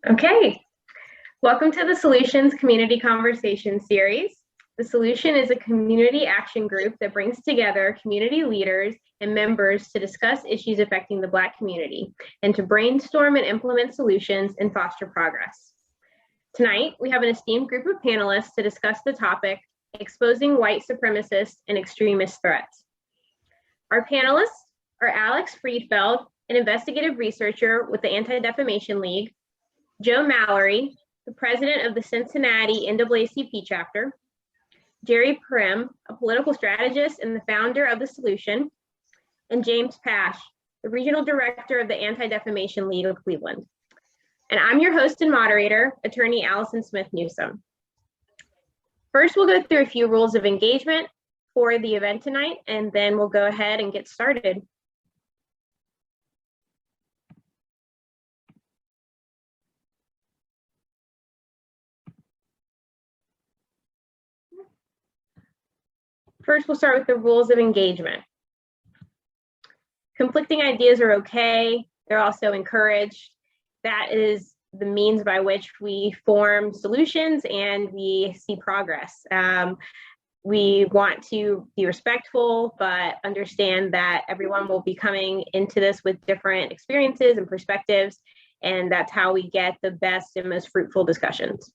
Okay, welcome to the Solutions Community Conversation Series. The Solution is a community action group that brings together community leaders and members to discuss issues affecting the Black community and to brainstorm and implement solutions and foster progress. Tonight, we have an esteemed group of panelists to discuss the topic, exposing white supremacist and extremist threats. Our panelists are Alex Friedfeld, an investigative researcher with the Anti-Defamation League, Joe Mallory, the president of the Cincinnati NAACP chapter, Jerry Primm, a political strategist and the founder of The Solution, and James Pash, the regional director of the Anti-Defamation League of Cleveland. And I'm your host and moderator, attorney Allison Smith Newsom. First, we'll go through a few rules of engagement for the event tonight, and then we'll go ahead and get started. First, we'll start with the rules of engagement. Conflicting ideas are okay. They're also encouraged. That is the means by which we form solutions and we see progress. We want to be respectful, but understand that everyone will be coming into this with different experiences and perspectives, and that's how we get the best and most fruitful discussions.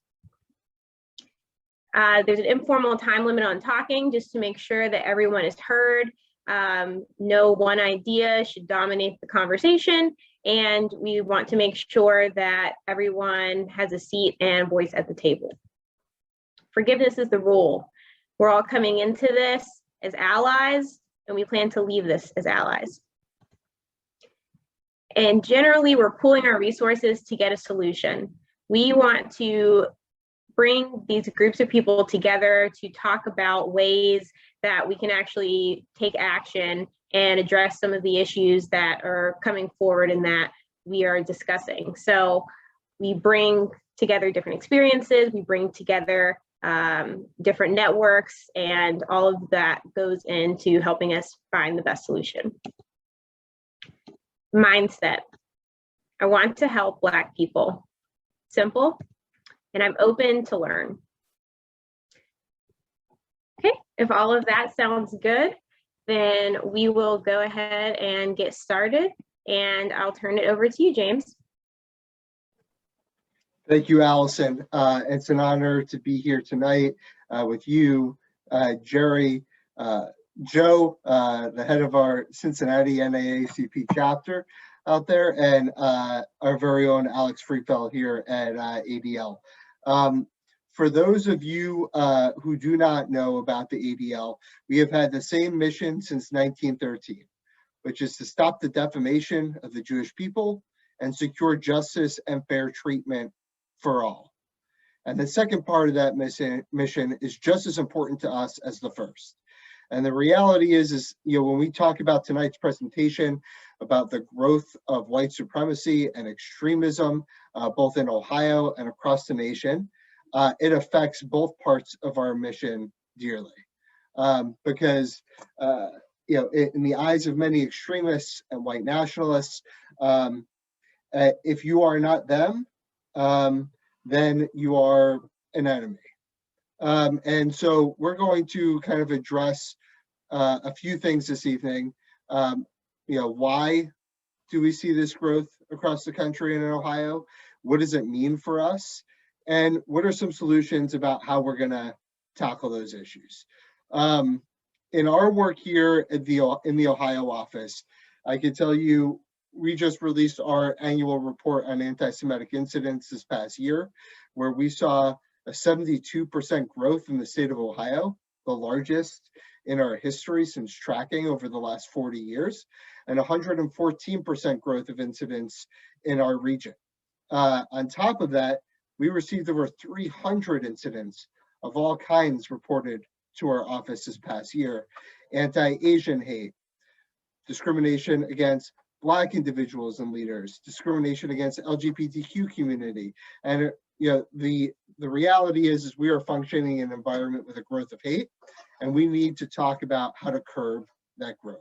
There's an informal time limit on talking just to make sure that everyone is heard. No one idea should dominate the conversation, and we want to make sure that everyone has a seat and voice at the table. Forgiveness is the rule. We're all coming into this as allies, and we plan to leave this as allies. And generally, we're pooling our resources to get a solution. We want to bring these groups of people together to talk about ways that we can actually take action and address some of the issues that are coming forward and that we are discussing. So we bring together different experiences, we bring together different networks, and all of that goes into helping us find the best solution. Mindset. I want to help Black people. Simple. And I'm open to learn. Okay, if all of that sounds good, then we will go ahead and get started, and I'll turn it over to you, James. Thank you, Allison. It's an honor to be here tonight with you, Jerry, Joe, the head of our Cincinnati NAACP chapter out there, and our very own Alex Friedfeld here at ADL. For those of you who do not know about the ADL, we have had the same mission since 1913, which is to stop the defamation of the Jewish people and secure justice and fair treatment for all. And the second part of that mission is just as important to us as the first. And the reality is when we talk about tonight's presentation about the growth of white supremacy and extremism, both in Ohio and across the nation, it affects both parts of our mission dearly. Because in the eyes of many extremists and white nationalists, if you are not them, then you are an enemy. And so we're going to kind of address a few things this evening. Why do we see this growth across the country and in Ohio? What does it mean for us? And what are some solutions about how we're going to tackle those issues? In our work here at in the Ohio office, I can tell you we just released our annual report on anti-Semitic incidents this past year, where we saw a 72% growth in the state of Ohio, the largest in our history since tracking over the last 40 years, and 114% growth of incidents in our region. On top of that, we received over 300 incidents of all kinds reported to our office this past year: anti-Asian hate, discrimination against Black individuals and leaders, discrimination against LGBTQ community. And the reality is we are functioning in an environment with a growth of hate, and we need to talk about how to curb that growth.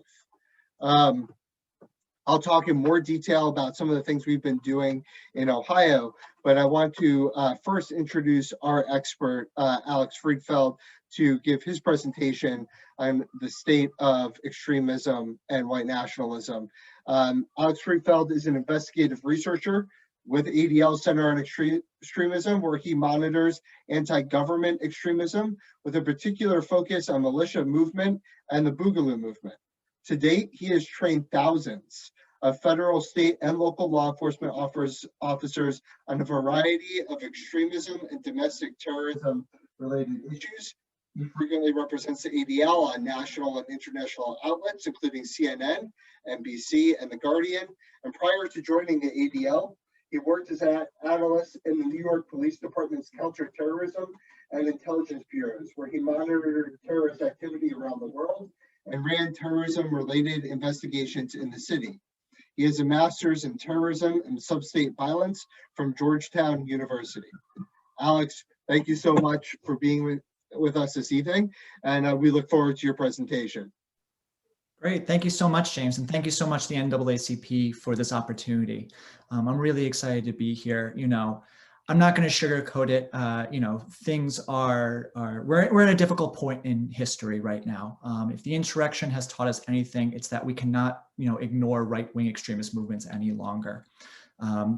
I'll talk in more detail about some of the things we've been doing in Ohio, but I want to first introduce our expert, Alex Friedfeld, to give his presentation on the state of extremism and white nationalism. Alex Friedfeld is an investigative researcher with ADL Center on Extremism, where he monitors anti-government extremism with a particular focus on militia movement and the Boogaloo movement. To date, he has trained thousands of federal, state, and local law enforcement officers on a variety of extremism and domestic terrorism related issues. He frequently represents the ADL on national and international outlets, including CNN, NBC, and The Guardian. And prior to joining the ADL, he worked as an analyst in the New York Police Department's counterterrorism and intelligence bureaus, where he monitored terrorist activity around the world and ran terrorism-related investigations in the city. He has a master's in terrorism and substate violence from Georgetown University. Alex, thank you so much for being with us this evening, and we look forward to your presentation. Great, thank you so much, James, and thank you so much to the NAACP for this opportunity. I'm really excited to be here. You know, I'm not going to sugarcoat it. You know, things we're in a difficult point in history right now. If the insurrection has taught us anything, it's that we cannot, you know, ignore right-wing extremist movements any longer.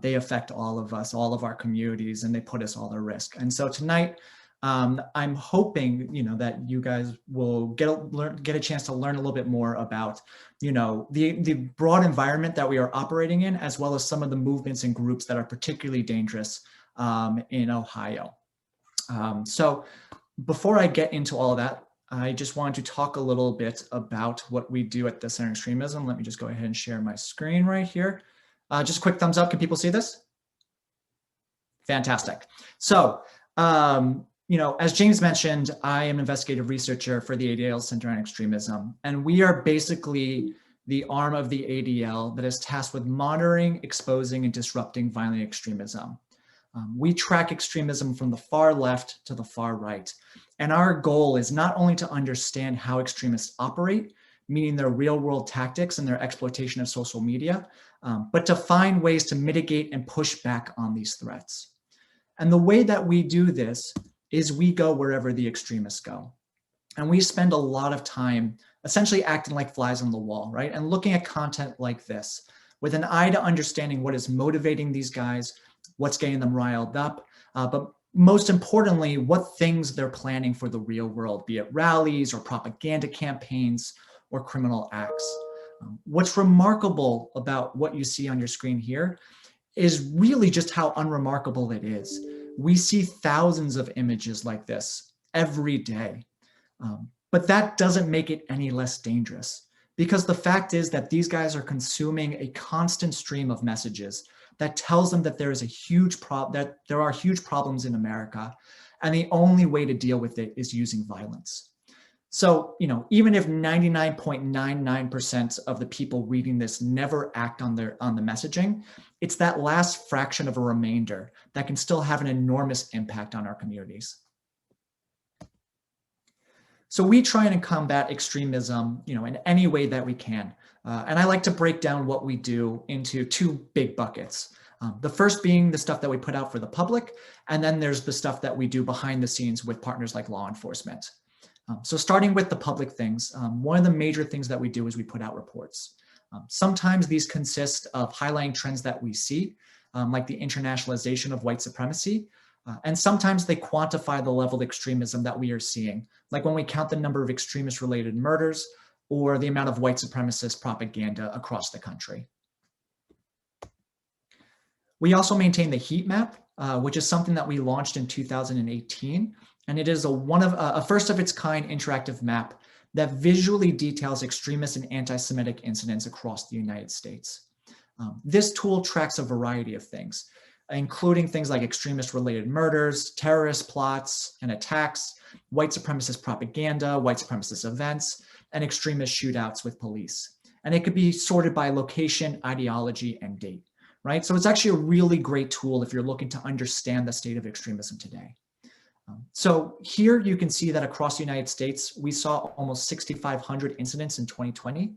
They affect all of us, all of our communities, and they put us all at risk. And so tonight, I'm hoping, you know, that you guys will get a chance to learn a little bit more about, you know, the broad environment that we are operating in, as well as some of the movements and groups that are particularly dangerous in Ohio. So before I get into all of that, I just wanted to talk a little bit about what we do at the Center on Extremism. Let me just go ahead and share my screen right here. Just a quick thumbs up. Can people see this? Fantastic. So, you know, as James mentioned, I am an investigative researcher for the ADL Center on Extremism, and we are basically the arm of the ADL that is tasked with monitoring, exposing, and disrupting violent extremism. We track extremism from the far left to the far right, and our goal is not only to understand how extremists operate, meaning their real-world tactics and their exploitation of social media, but to find ways to mitigate and push back on these threats. And the way that we do this is we go wherever the extremists go. And we spend a lot of time essentially acting like flies on the wall, right? And looking at content like this with an eye to understanding what is motivating these guys, what's getting them riled up, but most importantly, what things they're planning for the real world, be it rallies or propaganda campaigns or criminal acts. What's remarkable about what you see on your screen here is really just how unremarkable it is. We see thousands of images like this every day, but that doesn't make it any less dangerous, because the fact is that these guys are consuming a constant stream of messages that tells them that there is a huge that there are huge problems in America, and the only way to deal with it is using violence. So, you know, even if 99.99% of the people reading this never act on the messaging, it's that last fraction of a remainder that can still have an enormous impact on our communities. So we try and combat extremism, you know, in any way that we can. And I like to break down what we do into two big buckets. The first being the stuff that we put out for the public, and then there's the stuff that we do behind the scenes with partners like law enforcement. So starting with the public things, one of the major things that we do is we put out reports. Sometimes these consist of highlighting trends that we see, like the internationalization of white supremacy, and sometimes they quantify the level of extremism that we are seeing, like when we count the number of extremist-related murders or the amount of white supremacist propaganda across the country. We also maintain the heat map, which is something that we launched in 2018. And it is a first of its kind interactive map that visually details extremist and anti-Semitic incidents across the United States. This tool tracks a variety of things, including things like extremist-related murders, terrorist plots and attacks, white supremacist propaganda, white supremacist events, and extremist shootouts with police. And it could be sorted by location, ideology, and date, right? So it's actually a really great tool if you're looking to understand the state of extremism today. So here you can see that across the United States, we saw almost 6,500 incidents in 2020.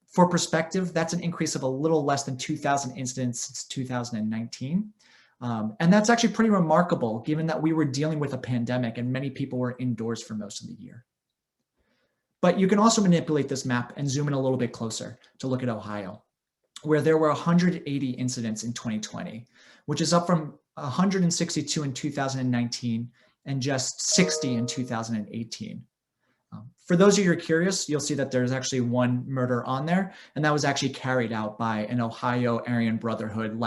For perspective, that's an increase of a little less than 2,000 incidents since 2019. And that's actually pretty remarkable given that we were dealing with a pandemic and many people were indoors for most of the year. But you can also manipulate this map and zoom in a little bit closer to look at Ohio, where there were 180 incidents in 2020, which is up from 162 in 2019 and just 60 in 2018. For those of you who are curious, you'll see that there's actually one murder on there, and that was actually carried out by an Ohio Aryan Brotherhood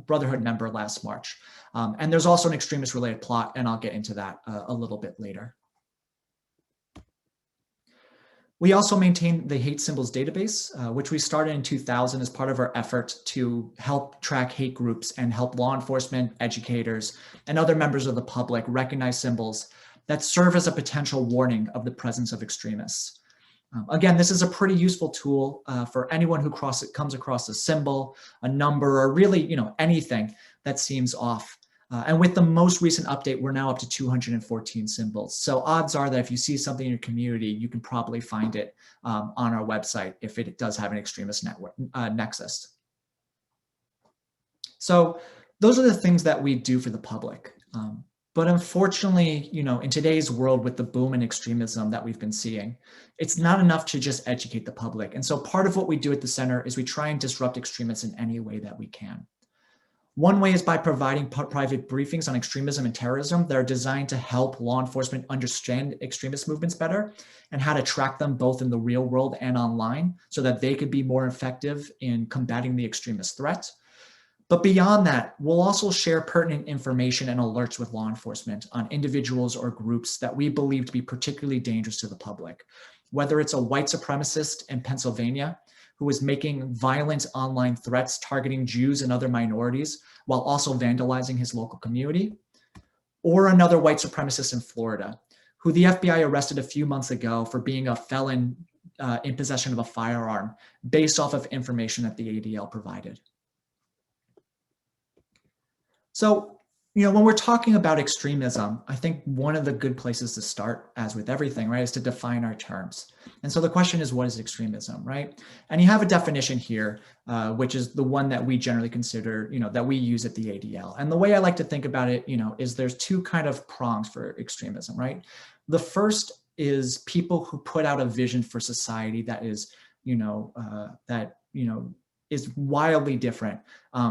Brotherhood member last March. And there's also an extremist related plot, and I'll get into that a little bit later. We also maintain the hate symbols database, which we started in 2000 as part of our effort to help track hate groups and help law enforcement, educators, and other members of the public recognize symbols that serve as a potential warning of the presence of extremists. Again, this is a pretty useful tool for anyone who comes across a symbol, a number, or really anything that seems off. And with the most recent update, we're now up to 214 symbols. So odds are that if you see something in your community, you can probably find it on our website if it does have an extremist network nexus. So those are the things that we do for the public. But unfortunately, in today's world with the boom in extremism that we've been seeing, it's not enough to just educate the public. And so part of what we do at the center is we try and disrupt extremists in any way that we can. One way is by providing private briefings on extremism and terrorism that are designed to help law enforcement understand extremist movements better and how to track them both in the real world and online so that they could be more effective in combating the extremist threat. But beyond that, we'll also share pertinent information and alerts with law enforcement on individuals or groups that we believe to be particularly dangerous to the public, whether it's a white supremacist in Pennsylvania who is making violent online threats targeting Jews and other minorities while also vandalizing his local community, or another white supremacist in Florida who the FBI arrested a few months ago for being a felon in possession of a firearm based off of information that the ADL provided. So, when we're talking about extremism, I think one of the good places to start, as with everything, right, is to define our terms. And so the question is, what is extremism, right? And you have a definition here, which is the one that we generally consider, that we use at the ADL. And the way I like to think about it, is there's two kind of prongs for extremism, right? The first is people who put out a vision for society that is, is wildly different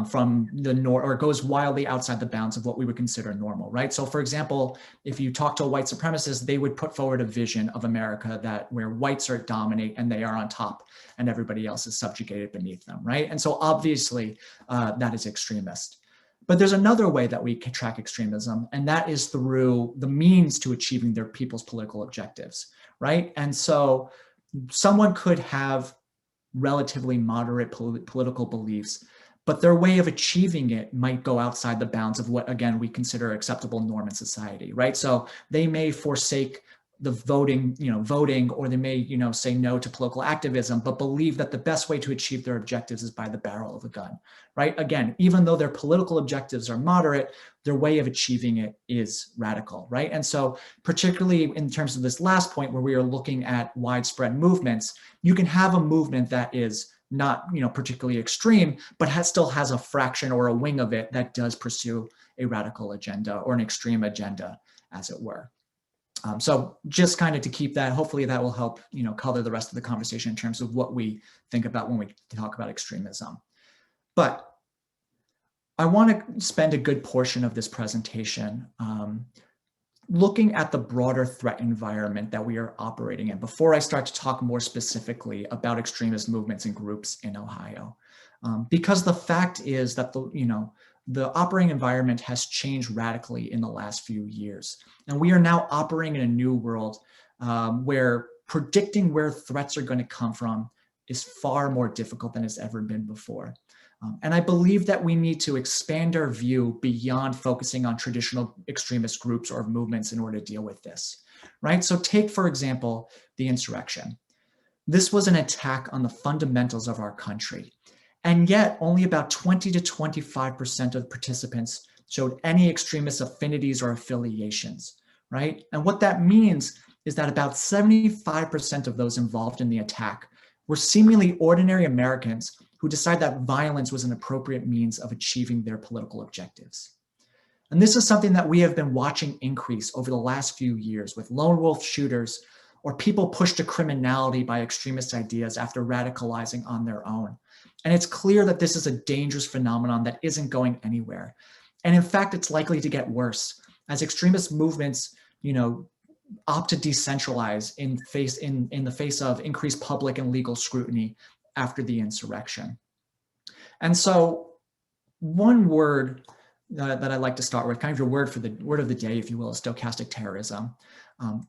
from the norm, or goes wildly outside the bounds of what we would consider normal, right? So for example, if you talk to a white supremacist, they would put forward a vision of America where whites are dominate and they are on top and everybody else is subjugated beneath them, right? And so obviously that is extremist. But there's another way that we can track extremism, and that is through the means to achieving their people's political objectives, right? And so someone could have relatively moderate political beliefs, but their way of achieving it might go outside the bounds of what, again, we consider acceptable norm in society, right? So they may forsake the voting, or they may, say no to political activism, but believe that the best way to achieve their objectives is by the barrel of a gun, right? Again, even though their political objectives are moderate, their way of achieving it is radical, right? And so particularly in terms of this last point where we are looking at widespread movements, you can have a movement that is not, particularly extreme, but still has a fraction or a wing of it that does pursue a radical agenda or an extreme agenda, as it were. So just kind of to keep that, hopefully that will help, color the rest of the conversation in terms of what we think about when we talk about extremism. But I want to spend a good portion of this presentation looking at the broader threat environment that we are operating in before I start to talk more specifically about extremist movements and groups in Ohio. Because the fact is that the operating environment has changed radically in the last few years. And we are now operating in a new world where predicting where threats are going to come from is far more difficult than it's ever been before. And I believe that we need to expand our view beyond focusing on traditional extremist groups or movements in order to deal with this, right? So take, for example, the insurrection. This was an attack on the fundamentals of our country. And yet only about 20 to 25% of participants showed any extremist affinities or affiliations, right? And what that means is that about 75% of those involved in the attack were seemingly ordinary Americans who decide that violence was an appropriate means of achieving their political objectives. And this is something that we have been watching increase over the last few years with lone wolf shooters or people pushed to criminality by extremist ideas after radicalizing on their own. And it's clear that this is a dangerous phenomenon that isn't going anywhere. And in fact, it's likely to get worse as extremist movements, opt to decentralize in the face of increased public and legal scrutiny after the insurrection. And so one word that I'd like to start with, kind of your word of the day, if you will, is stochastic terrorism.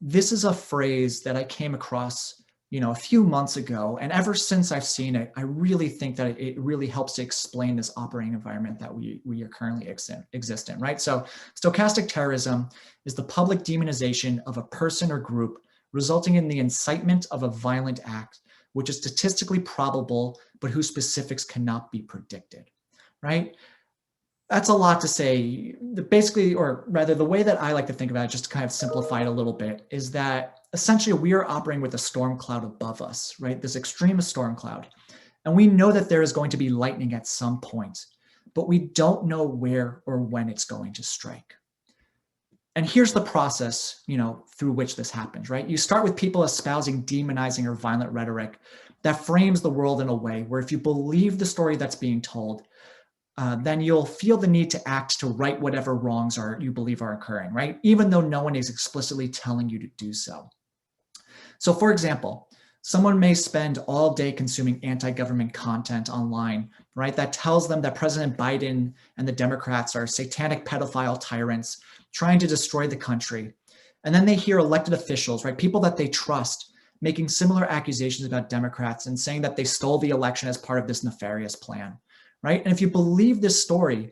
This is a phrase that I came across, a few months ago, and ever since I've seen it, I really think that it really helps to explain this operating environment that we are currently exist in, right? So stochastic terrorism is the public demonization of a person or group resulting in the incitement of a violent act, which is statistically probable, but whose specifics cannot be predicted, right? That's a lot to say. Basically, or rather the way that I like to think about it, just to kind of simplify it a little bit, is that essentially we are operating with a storm cloud above us, right? This extremist storm cloud. And we know that there is going to be lightning at some point, but we don't know where or when it's going to strike. And here's the process, through which this happens, right? You start with people espousing demonizing or violent rhetoric that frames the world in a way where if you believe the story that's being told, then you'll feel the need to act to right whatever wrongs you believe are occurring, right? Even though no one is explicitly telling you to do so. So for example, someone may spend all day consuming anti-government content online, right? That tells them that President Biden and the Democrats are satanic pedophile tyrants trying to destroy the country. And then they hear elected officials, right? People that they trust making similar accusations about Democrats and saying that they stole the election as part of this nefarious plan. Right? And if you believe this story,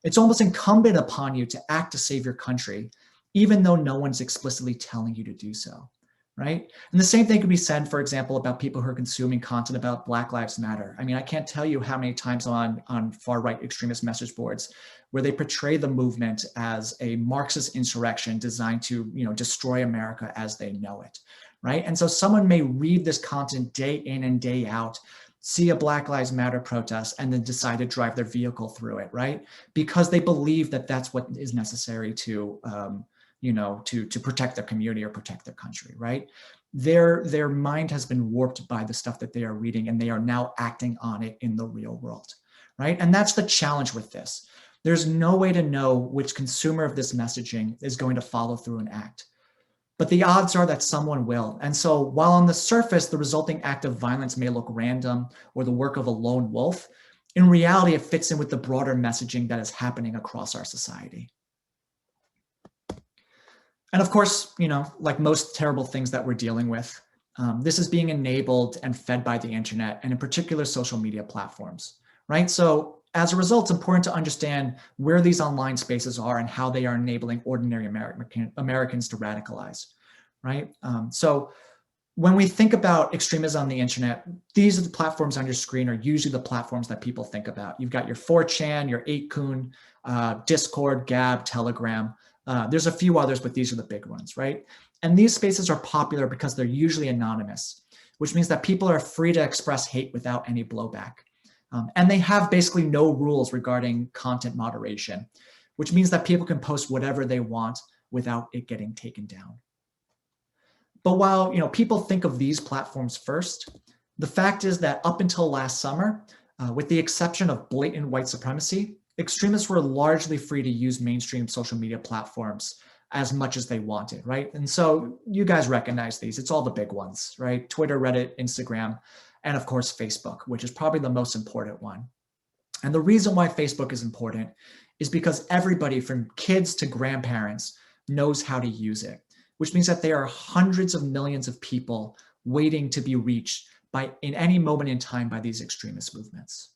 it's almost incumbent upon you to act to save your country, even though no one's explicitly telling you to do so, right? And the same thing could be said, for example, about people who are consuming content about Black Lives Matter. I mean, I can't tell you how many times on far-right extremist message boards where they portray the movement as a Marxist insurrection designed to, destroy America as they know it, right? And so someone may read this content day in and day out, see a Black Lives Matter protest, and then decide to drive their vehicle through it, right? Because they believe that that's what is necessary to, to protect their community or protect their country, right? Their mind has been warped by the stuff that they are reading, and they are now acting on it in the real world, right? And that's the challenge with this. There's no way to know which consumer of this messaging is going to follow through and act. But the odds are that someone will. And so while on the surface, the resulting act of violence may look random or the work of a lone wolf, in reality, it fits in with the broader messaging that is happening across our society. And of course, like most terrible things that we're dealing with, this is being enabled and fed by the internet, and in particular, social media platforms, right? So as a result, it's important to understand where these online spaces are and how they are enabling ordinary Americans to radicalize, right? So when we think about extremism on the internet, these are the platforms on your screen are usually the platforms that people think about. You've got your 4chan, your 8kun, Discord, Gab, Telegram. There's a few others, but these are the big ones, right? And these spaces are popular because they're usually anonymous, which means that people are free to express hate without any blowback. And they have basically no rules regarding content moderation, which means that people can post whatever they want without it getting taken down. But while people think of these platforms first, the fact is that up until last summer, with the exception of blatant white supremacy, extremists were largely free to use mainstream social media platforms as much as they wanted, right? And so you guys recognize these. It's all the big ones, right? Twitter, Reddit, Instagram, and of course, Facebook, which is probably the most important one. And the reason why Facebook is important is because everybody from kids to grandparents knows how to use it, which means that there are hundreds of millions of people waiting to be reached in any moment in time by these extremist movements.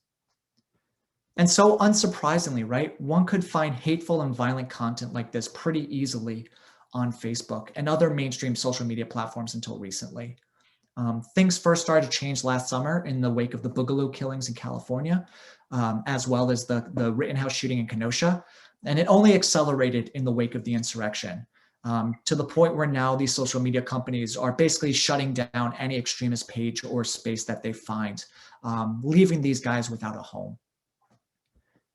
And so unsurprisingly, right, one could find hateful and violent content like this pretty easily on Facebook and other mainstream social media platforms until recently. Things first started to change last summer in the wake of the Boogaloo killings in California, as well as the Rittenhouse shooting in Kenosha. And it only accelerated in the wake of the insurrection, to the point where now these social media companies are basically shutting down any extremist page or space that they find, leaving these guys without a home.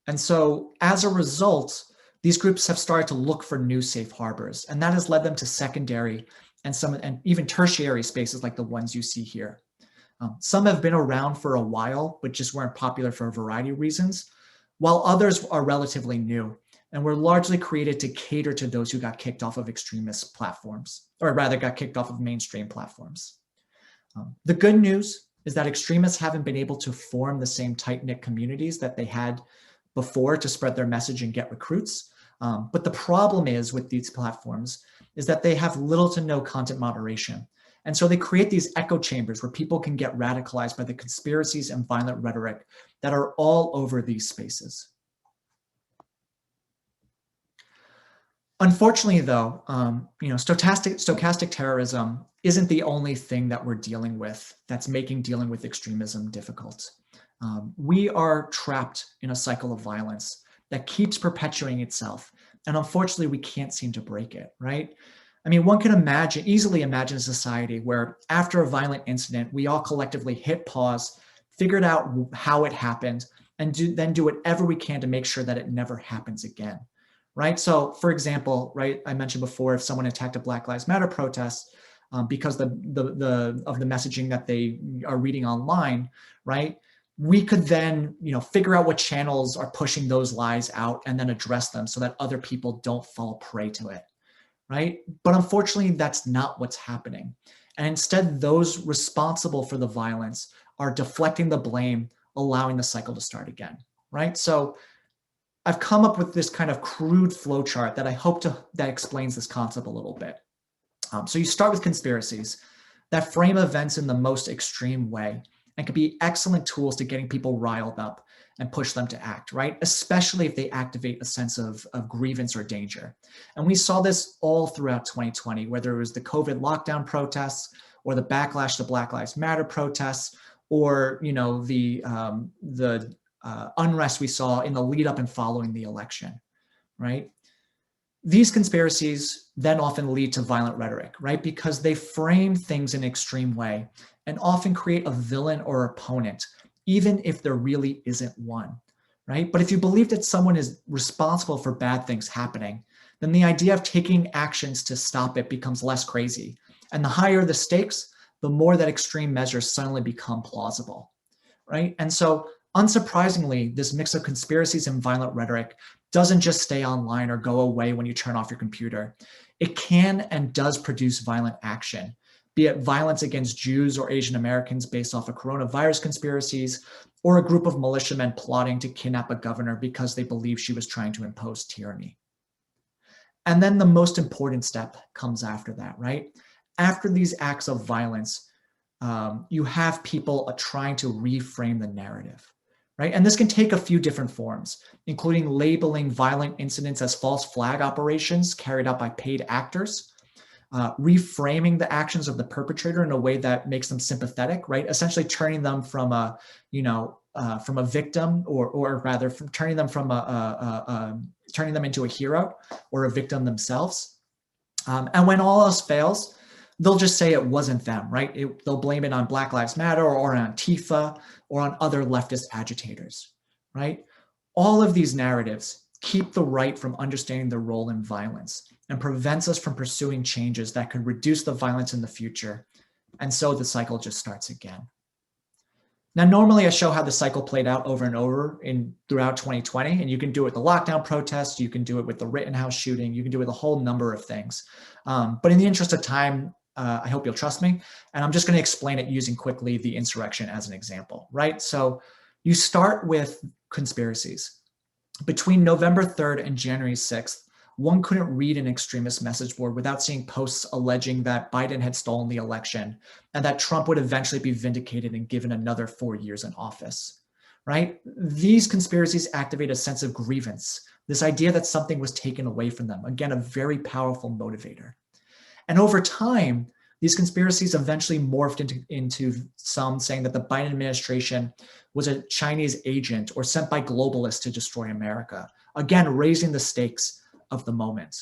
And so as a result, these groups have started to look for new safe harbors, and that has led them to secondary and even tertiary spaces like the ones you see here. Some have been around for a while, but just weren't popular for a variety of reasons, while others are relatively new and were largely created to cater to those who got kicked off of extremist platforms, or rather got kicked off of mainstream platforms. The good news is that extremists haven't been able to form the same tight-knit communities that they had before to spread their message and get recruits. But the problem is with these platforms is that they have little to no content moderation. And so they create these echo chambers where people can get radicalized by the conspiracies and violent rhetoric that are all over these spaces. Unfortunately, though, stochastic terrorism isn't the only thing that we're dealing with that's making dealing with extremism difficult. We are trapped in a cycle of violence that keeps perpetuating itself. And unfortunately, we can't seem to break it, right? I mean, one can easily imagine a society where after a violent incident, we all collectively hit pause, figured out how it happened, and then do whatever we can to make sure that it never happens again, right? So for example, right, I mentioned before, if someone attacked a Black Lives Matter protest because of the messaging that they are reading online, right? We could then, figure out what channels are pushing those lies out and then address them so that other people don't fall prey to it, right? But unfortunately, that's not what's happening. And instead, those responsible for the violence are deflecting the blame, allowing the cycle to start again, right? So I've come up with this kind of crude flowchart that I hope that explains this concept a little bit. So you start with conspiracies that frame events in the most extreme way and can be excellent tools to getting people riled up and push them to act, right? Especially if they activate a sense of grievance or danger. And we saw this all throughout 2020, whether it was the COVID lockdown protests or the backlash to Black Lives Matter protests, or the unrest we saw in the lead up and following the election, right? These conspiracies then often lead to violent rhetoric, right? Because they frame things in an extreme way and often create a villain or opponent, even if there really isn't one, right? But if you believe that someone is responsible for bad things happening, then the idea of taking actions to stop it becomes less crazy. And the higher the stakes, the more that extreme measures suddenly become plausible, right? And so unsurprisingly, this mix of conspiracies and violent rhetoric doesn't just stay online or go away when you turn off your computer. It can and does produce violent action, be it violence against Jews or Asian Americans based off of coronavirus conspiracies, or a group of militiamen plotting to kidnap a governor because they believe she was trying to impose tyranny. And then the most important step comes after that, right? After these acts of violence, you have people trying to reframe the narrative, right? And this can take a few different forms, including labeling violent incidents as false flag operations carried out by paid actors, reframing the actions of the perpetrator in a way that makes them sympathetic, right? Essentially turning them from a victim, or rather from turning them into a hero or a victim themselves. And when all else fails, they'll just say it wasn't them, right? They'll blame it on Black Lives Matter or on Antifa or on other leftist agitators, right? All of these narratives keep the right from understanding their role in violence and prevents us from pursuing changes that could reduce the violence in the future. And so the cycle just starts again. Now, normally I show how the cycle played out over and over throughout 2020, and you can do it with the lockdown protests, you can do it with the Rittenhouse shooting, you can do it with a whole number of things. But in the interest of time, I hope you'll trust me, and I'm just going to explain it using quickly the insurrection as an example, right? So you start with conspiracies. Between November 3rd and January 6th, one couldn't read an extremist message board without seeing posts alleging that Biden had stolen the election and that Trump would eventually be vindicated and given another 4 years in office, right? These conspiracies activate a sense of grievance, this idea that something was taken away from them. Again, a very powerful motivator. And over time, these conspiracies eventually morphed into some saying that the Biden administration was a Chinese agent or sent by globalists to destroy America. Again, raising the stakes of the moment.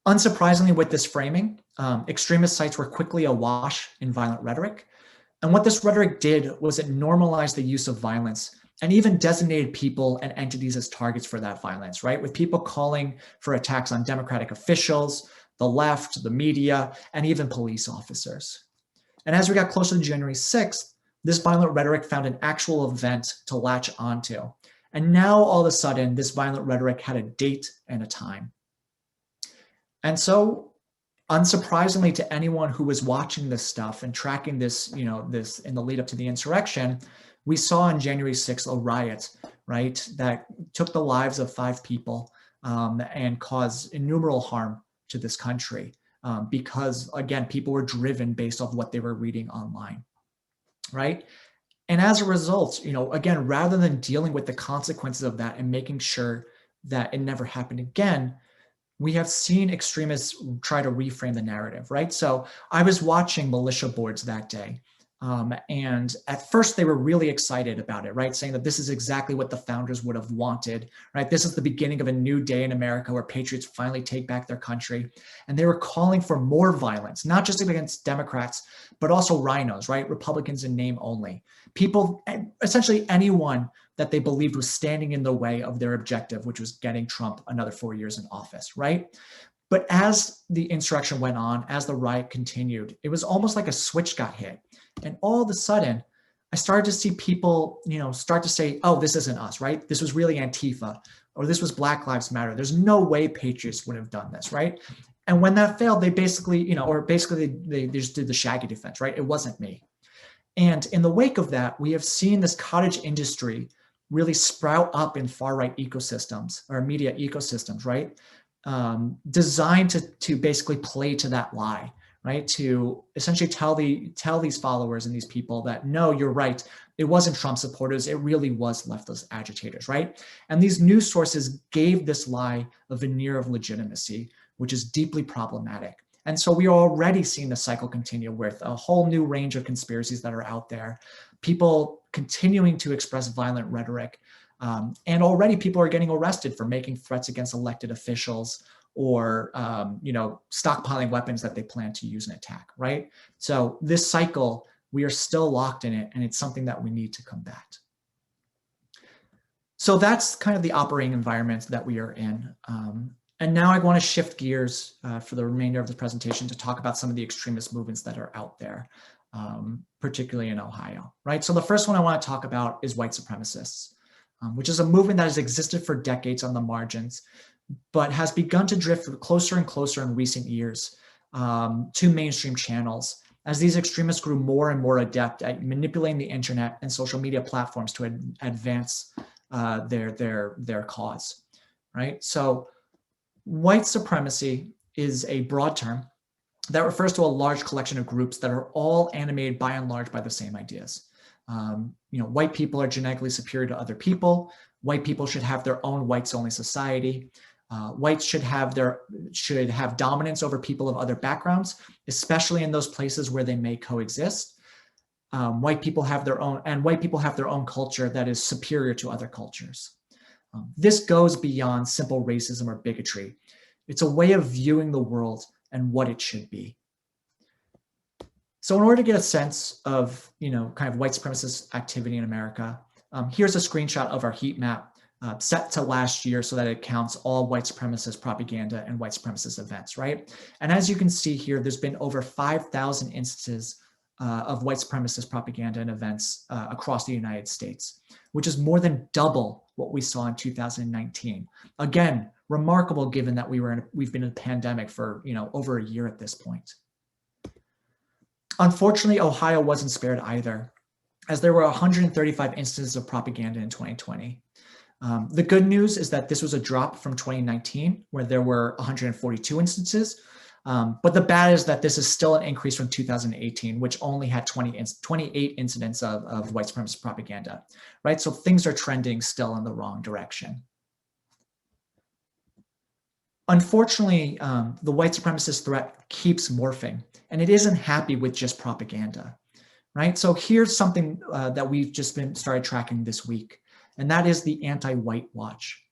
Unsurprisingly, with this framing, extremist sites were quickly awash in violent rhetoric. And what this rhetoric did was it normalized the use of violence and even designated people and entities as targets for that violence, right? With people calling for attacks on democratic officials, the left, the media, and even police officers. And as we got closer to January 6th, this violent rhetoric found an actual event to latch onto. And now all of a sudden, this violent rhetoric had a date and a time. And so, unsurprisingly to anyone who was watching this stuff and tracking this, this in the lead up to the insurrection, we saw on January 6th a riot, right, that took the lives of 5 people and caused innumerable harm to this country because, again, people were driven based off what they were reading online, right? And as a result, again, rather than dealing with the consequences of that and making sure that it never happened again, we have seen extremists try to reframe the narrative, right? So I was watching militia boards that day. And at first they were really excited about it, right? Saying that this is exactly what the founders would have wanted, right? This is the beginning of a new day in America where patriots finally take back their country. And they were calling for more violence, not just against Democrats, but also rhinos, right? Republicans in name only. People, essentially anyone that they believed was standing in the way of their objective, which was getting Trump another 4 years in office, right? But as the insurrection went on, as the riot continued, it was almost like a switch got hit. And all of a sudden, I started to see people, start to say, oh, this isn't us, right? This was really Antifa, or this was Black Lives Matter. There's no way patriots would have done this, right? And when that failed, they basically, they just did the shaggy defense, right? It wasn't me. And in the wake of that, we have seen this cottage industry really sprout up in far-right ecosystems or media ecosystems, right? Designed to basically play to that lie, right? To essentially tell these followers and these people that, no, you're right. It wasn't Trump supporters. It really was leftist agitators, right? And these news sources gave this lie a veneer of legitimacy, which is deeply problematic. And so we are already seeing the cycle continue with a whole new range of conspiracies that are out there, people continuing to express violent rhetoric, and already people are getting arrested for making threats against elected officials or, stockpiling weapons that they plan to use in attack, right? So this cycle, we are still locked in it, and it's something that we need to combat. So that's kind of the operating environment that we are in. And now I want to shift gears for the remainder of the presentation to talk about some of the extremist movements that are out there, particularly in Ohio, right? So the first one I want to talk about is white supremacists, which is a movement that has existed for decades on the margins, but has begun to drift closer and closer in recent years to mainstream channels as these extremists grew more and more adept at manipulating the internet and social media platforms to advance their cause, right? So white supremacy is a broad term that refers to a large collection of groups that are all animated by and large by the same ideas. White people are genetically superior to other people. White people should have their own whites-only society. Whites should have dominance over people of other backgrounds, especially in those places where they may coexist. White people have their own culture that is superior to other cultures. This goes beyond simple racism or bigotry. It's a way of viewing the world and what it should be. So in order to get a sense of, kind of white supremacist activity in America, here's a screenshot of our heat map set to last year so that it counts all white supremacist propaganda and white supremacist events, right? And as you can see here, there's been over 5,000 instances of white supremacist propaganda and events across the United States, which is more than double what we saw in 2019. Again, remarkable given that we've been in a pandemic for over a year at this point. Unfortunately, Ohio wasn't spared either, as there were 135 instances of propaganda in 2020. The good news is that this was a drop from 2019, where there were 142 instances. But the bad is that this is still an increase from 2018, which only had 28 incidents of white supremacist propaganda, right? So things are trending still in the wrong direction. Unfortunately, the white supremacist threat keeps morphing, and it isn't happy with just propaganda, right? So here's something that we've just started tracking this week, and that is the Anti-White Watch.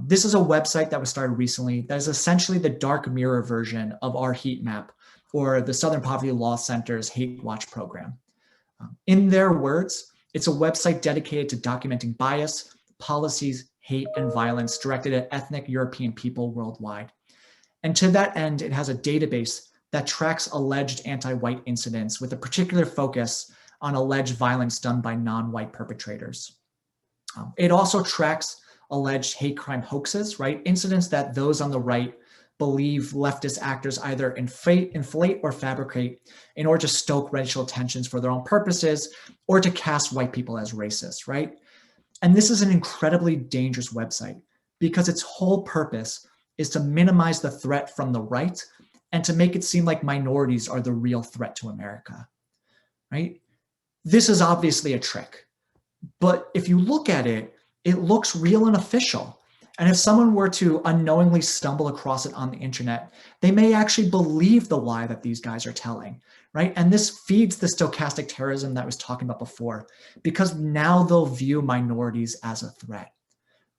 This is a website that was started recently that is essentially the dark mirror version of our heat map or the Southern Poverty Law Center's Hate Watch program. In their words, it's a website dedicated to documenting bias, policies, hate, and violence directed at ethnic European people worldwide. And to that end, it has a database that tracks alleged anti-white incidents with a particular focus on alleged violence done by non-white perpetrators. It also tracks alleged hate crime hoaxes, right? Incidents that those on the right believe leftist actors either inflate or fabricate in order to stoke racial tensions for their own purposes or to cast white people as racist, right? And this is an incredibly dangerous website because its whole purpose is to minimize the threat from the right and to make it seem like minorities are the real threat to America, right? This is obviously a trick, but if you look at it, it looks real and official. And if someone were to unknowingly stumble across it on the internet, they may actually believe the lie that these guys are telling, right? And this feeds the stochastic terrorism that I was talking about before, because now they'll view minorities as a threat,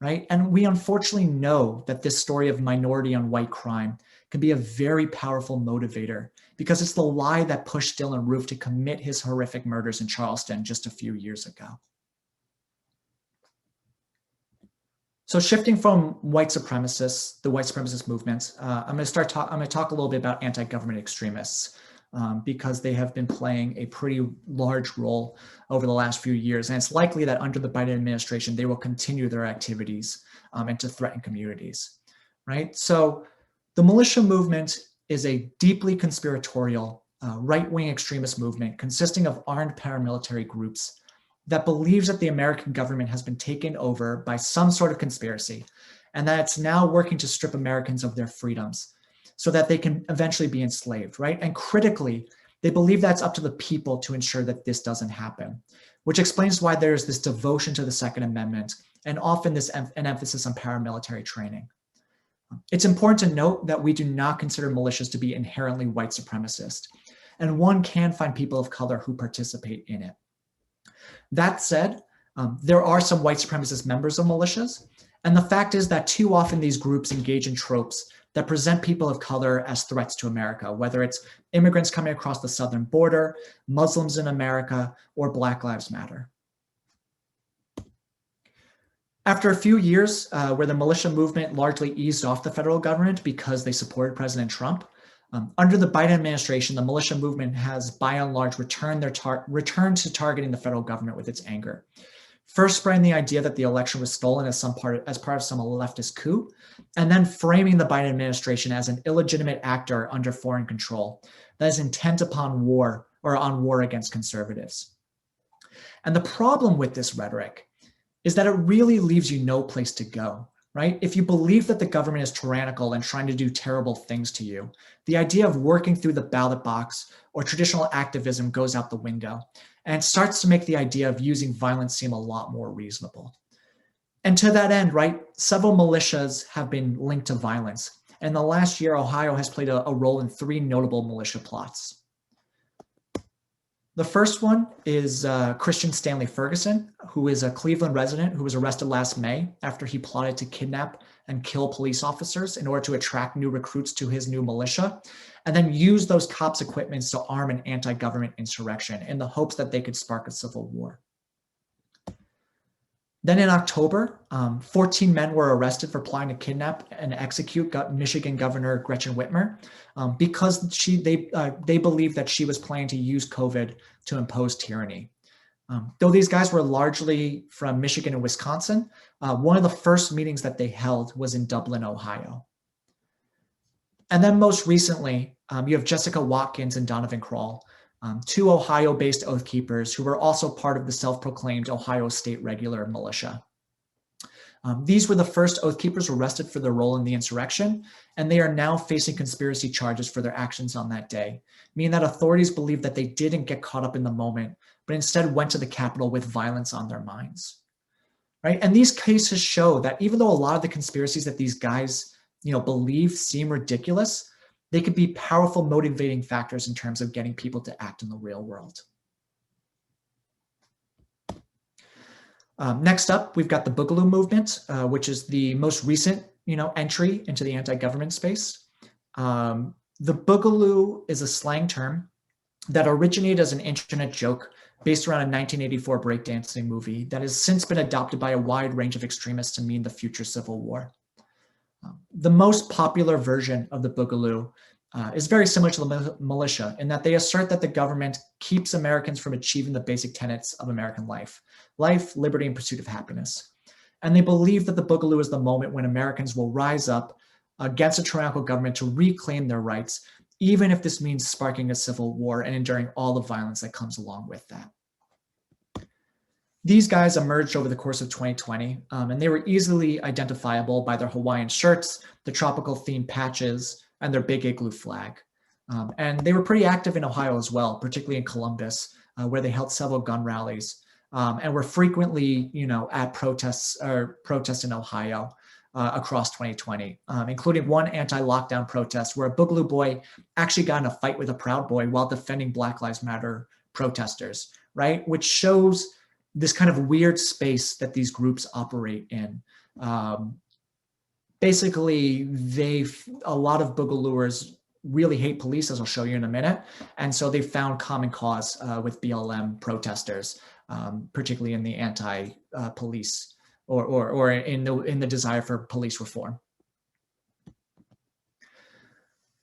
right? And we unfortunately know that this story of minority on white crime can be a very powerful motivator because it's the lie that pushed Dylann Roof to commit his horrific murders in Charleston just a few years ago. So shifting from white supremacists, the white supremacist movement, I'm going to talk a little bit about anti-government extremists because they have been playing a pretty large role over the last few years. And it's likely that under the Biden administration, they will continue their activities and to threaten communities, right? So the militia movement is a deeply conspiratorial right-wing extremist movement consisting of armed paramilitary groups that believes that the American government has been taken over by some sort of conspiracy and that it's now working to strip Americans of their freedoms so that they can eventually be enslaved, right? And critically, they believe that's up to the people to ensure that this doesn't happen, which explains why there's this devotion to the Second Amendment and often an emphasis on paramilitary training. It's important to note that we do not consider militias to be inherently white supremacist, and one can find people of color who participate in it. That said, there are some white supremacist members of militias, and the fact is that too often these groups engage in tropes that present people of color as threats to America, whether it's immigrants coming across the southern border, Muslims in America, or Black Lives Matter. After a few years where the militia movement largely eased off the federal government because they supported President Trump, under the Biden administration, the militia movement has by and large returned to targeting the federal government with its anger. First spreading the idea that the election was stolen as part of some leftist coup, and then framing the Biden administration as an illegitimate actor under foreign control that is intent upon war or on war against conservatives. And the problem with this rhetoric is that it really leaves you no place to go, right? If you believe that the government is tyrannical and trying to do terrible things to you, the idea of working through the ballot box or traditional activism goes out the window, and it starts to make the idea of using violence seem a lot more reasonable. And to that end, right, several militias have been linked to violence. In the last year, Ohio has played a role in 3 notable militia plots. The first one is Christian Stanley Ferguson, who is a Cleveland resident who was arrested last May after he plotted to kidnap and kill police officers in order to attract new recruits to his new militia, and then use those cops' equipment to arm an anti-government insurrection in the hopes that they could spark a civil war. Then in October, 14 men were arrested for plotting to kidnap and execute Michigan Governor Gretchen Whitmer because they believed that she was planning to use COVID to impose tyranny. Though these guys were largely from Michigan and Wisconsin, one of the first meetings that they held was in Dublin, Ohio. And then most recently, you have Jessica Watkins and Donovan Kroll, 2 Ohio-based Oath Keepers who were also part of the self-proclaimed Ohio State Regular Militia. These were the first Oath Keepers arrested for their role in the insurrection, and they are now facing conspiracy charges for their actions on that day, meaning that authorities believe that they didn't get caught up in the moment, but instead went to the Capitol with violence on their minds. Right? And these cases show that even though a lot of the conspiracies that these guys, believe seem ridiculous, they could be powerful motivating factors in terms of getting people to act in the real world. Next up, we've got the Boogaloo movement, which is the most recent, entry into the anti-government space. The Boogaloo is a slang term that originated as an internet joke based around a 1984 breakdancing movie that has since been adopted by a wide range of extremists to mean the future civil war. The most popular version of the Boogaloo is very similar to the militia in that they assert that the government keeps Americans from achieving the basic tenets of American life, liberty, and pursuit of happiness. And they believe that the Boogaloo is the moment when Americans will rise up against a tyrannical government to reclaim their rights, even if this means sparking a civil war and enduring all the violence that comes along with that. These guys emerged over the course of 2020, and they were easily identifiable by their Hawaiian shirts, the tropical themed patches, and their big igloo flag. And they were pretty active in Ohio as well, particularly in Columbus, where they held several gun rallies, and were frequently, at protests in Ohio across 2020, including one anti-lockdown protest where a Boogaloo boy actually got in a fight with a Proud Boy while defending Black Lives Matter protesters, right? Which shows this kind of weird space that these groups operate in. Basically, a lot of Boogalooers really hate police, as I'll show you in a minute. And so they found common cause with BLM protesters, particularly in the anti-police or in the desire for police reform.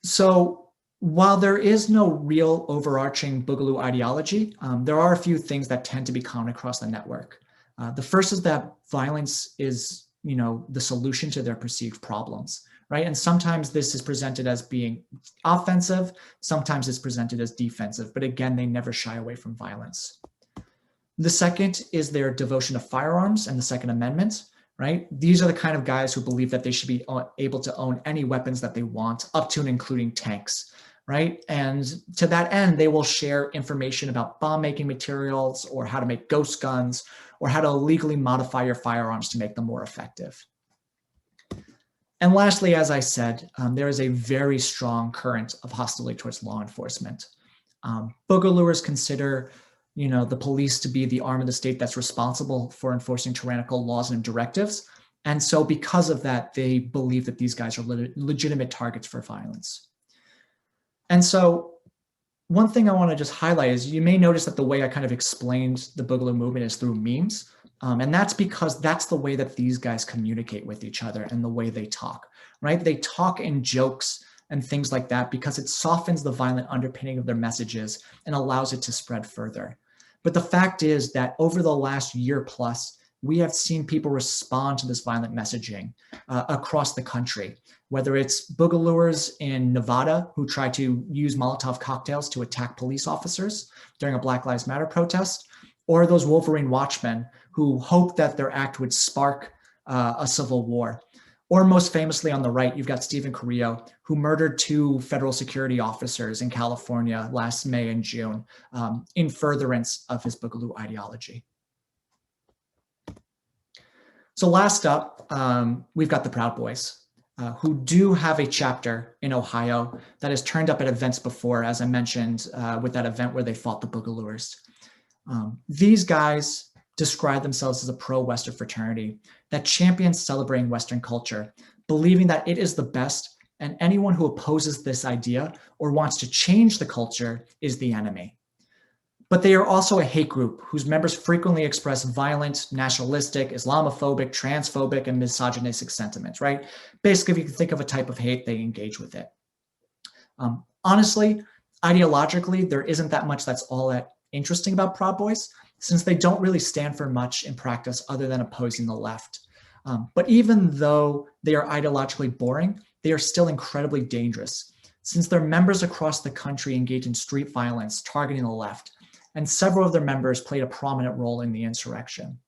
So while there is no real overarching Boogaloo ideology, there are a few things that tend to be common across the network. The first is that violence is, the solution to their perceived problems, right? And sometimes this is presented as being offensive, sometimes it's presented as defensive, but again, they never shy away from violence. The second is their devotion to firearms and the Second Amendment, right? These are the kind of guys who believe that they should be able to own any weapons that they want, up to and including tanks, right? And to that end, they will share information about bomb making materials or how to make ghost guns or how to illegally modify your firearms to make them more effective. And lastly, as I said, there is a very strong current of hostility towards law enforcement. Boogalooers consider, the police to be the arm of the state that's responsible for enforcing tyrannical laws and directives. And so because of that, they believe that these guys are legitimate targets for violence. And so one thing I want to just highlight is you may notice that the way I kind of explained the Boogaloo movement is through memes. And that's because that's the way that these guys communicate with each other and the way they talk, right? They talk in jokes and things like that because it softens the violent underpinning of their messages and allows it to spread further. But the fact is that over the last year plus, we have seen people respond to this violent messaging across the country, whether it's Boogalooers in Nevada who try to use Molotov cocktails to attack police officers during a Black Lives Matter protest, or those Wolverine watchmen who hope that their act would spark a civil war. Or most famously on the right, you've got Stephen Carrillo, who murdered 2 federal security officers in California last May and June in furtherance of his Boogaloo ideology. So last up, we've got the Proud Boys, who do have a chapter in Ohio that has turned up at events before, as I mentioned, with that event where they fought the Boogalooers. These guys describe themselves as a pro-Western fraternity that champions celebrating Western culture, believing that it is the best, and anyone who opposes this idea or wants to change the culture is the enemy. But they are also a hate group whose members frequently express violent, nationalistic, Islamophobic, transphobic, and misogynistic sentiments, right? Basically, if you can think of a type of hate, they engage with it. Honestly, ideologically, there isn't that much that's all that interesting about Proud Boys, since they don't really stand for much in practice other than opposing the left. But even though they are ideologically boring, they are still incredibly dangerous, since their members across the country engage in street violence targeting the left, and several of their members played a prominent role in the insurrection.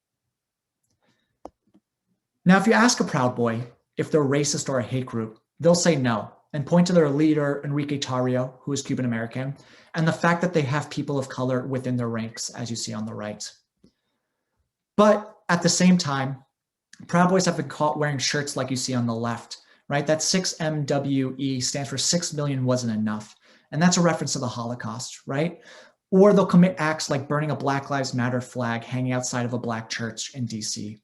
Now, if you ask a Proud Boy if they're racist or a hate group, they'll say no, and point to their leader, Enrique Tarrio, who is Cuban American, and the fact that they have people of color within their ranks, as you see on the right. But at the same time, Proud Boys have been caught wearing shirts like you see on the left, right? That 6MWE stands for 6 million wasn't enough. And that's a reference to the Holocaust, right? or they'll commit acts like burning a Black Lives Matter flag hanging outside of a Black church in DC.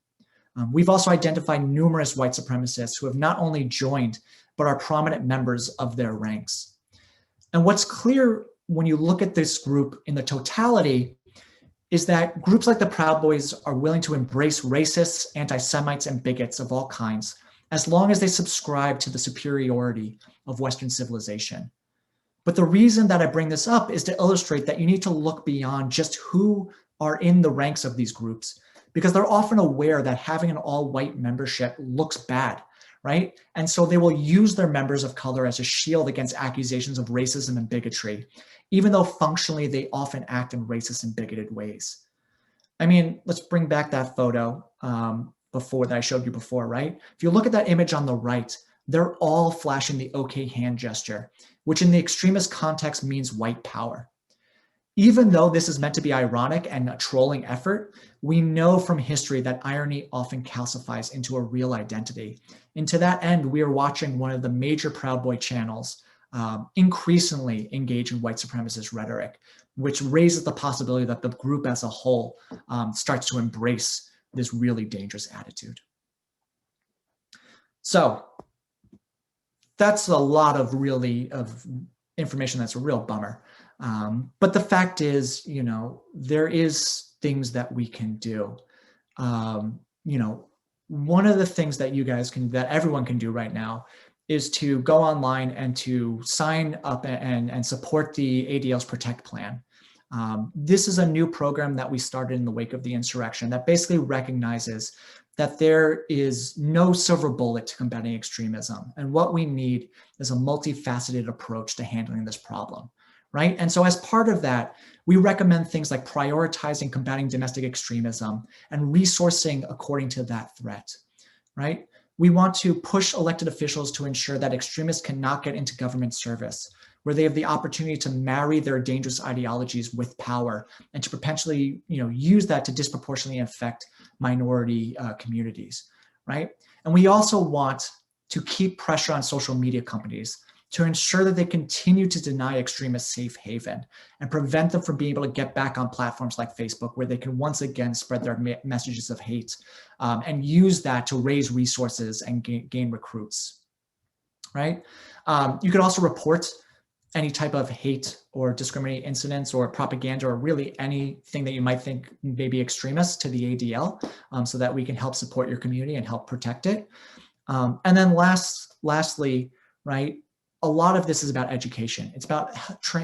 We've also identified numerous white supremacists who have not only joined, but are prominent members of their ranks. And what's clear when you look at this group in the totality is that groups like the Proud Boys are willing to embrace racists, anti-Semites, and bigots of all kinds, as long as they subscribe to the superiority of Western civilization. But the reason that I bring this up is to illustrate that you need to look beyond just who are in the ranks of these groups, because they're often aware that having an all-white membership looks bad, right? And so they will use their members of color as a shield against accusations of racism and bigotry, even though functionally they often act in racist and bigoted ways. I mean, let's bring back that photo before that I showed you before, right? If you look at that image on the right, they're all flashing the okay hand gesture, which in the extremist context means white power. Even though this is meant to be ironic and a trolling effort, we know from history that irony often calcifies into a real identity. And to that end, we are watching one of the major Proud Boy channels increasingly engage in white supremacist rhetoric, which raises the possibility that the group as a whole starts to embrace this really dangerous attitude. So that's a lot of information that's a real bummer. But the fact is, you know, there is things that we can do. You know, one of the things that that everyone can do right now is to go online and to sign up and support the ADL's Protect Plan. This is a new program that we started in the wake of the insurrection that basically recognizes that there is no silver bullet to combating extremism. And what we need is a multifaceted approach to handling this problem, right? And so as part of that, we recommend things like prioritizing combating domestic extremism and resourcing according to that threat, right? We want to push elected officials to ensure that extremists cannot get into government service, where they have the opportunity to marry their dangerous ideologies with power and to potentially, you know, use that to disproportionately affect minority communities, right? And we also want to keep pressure on social media companies to ensure that they continue to deny extremists safe haven and prevent them from being able to get back on platforms like Facebook, where they can once again spread their messages of hate and use that to raise resources and gain recruits, right? You could also report any type of hate or discriminating incidents or propaganda or really anything that you might think may be extremist to the ADL so that we can help support your community and help protect it. And then lastly, right, a lot of this is about education. It's about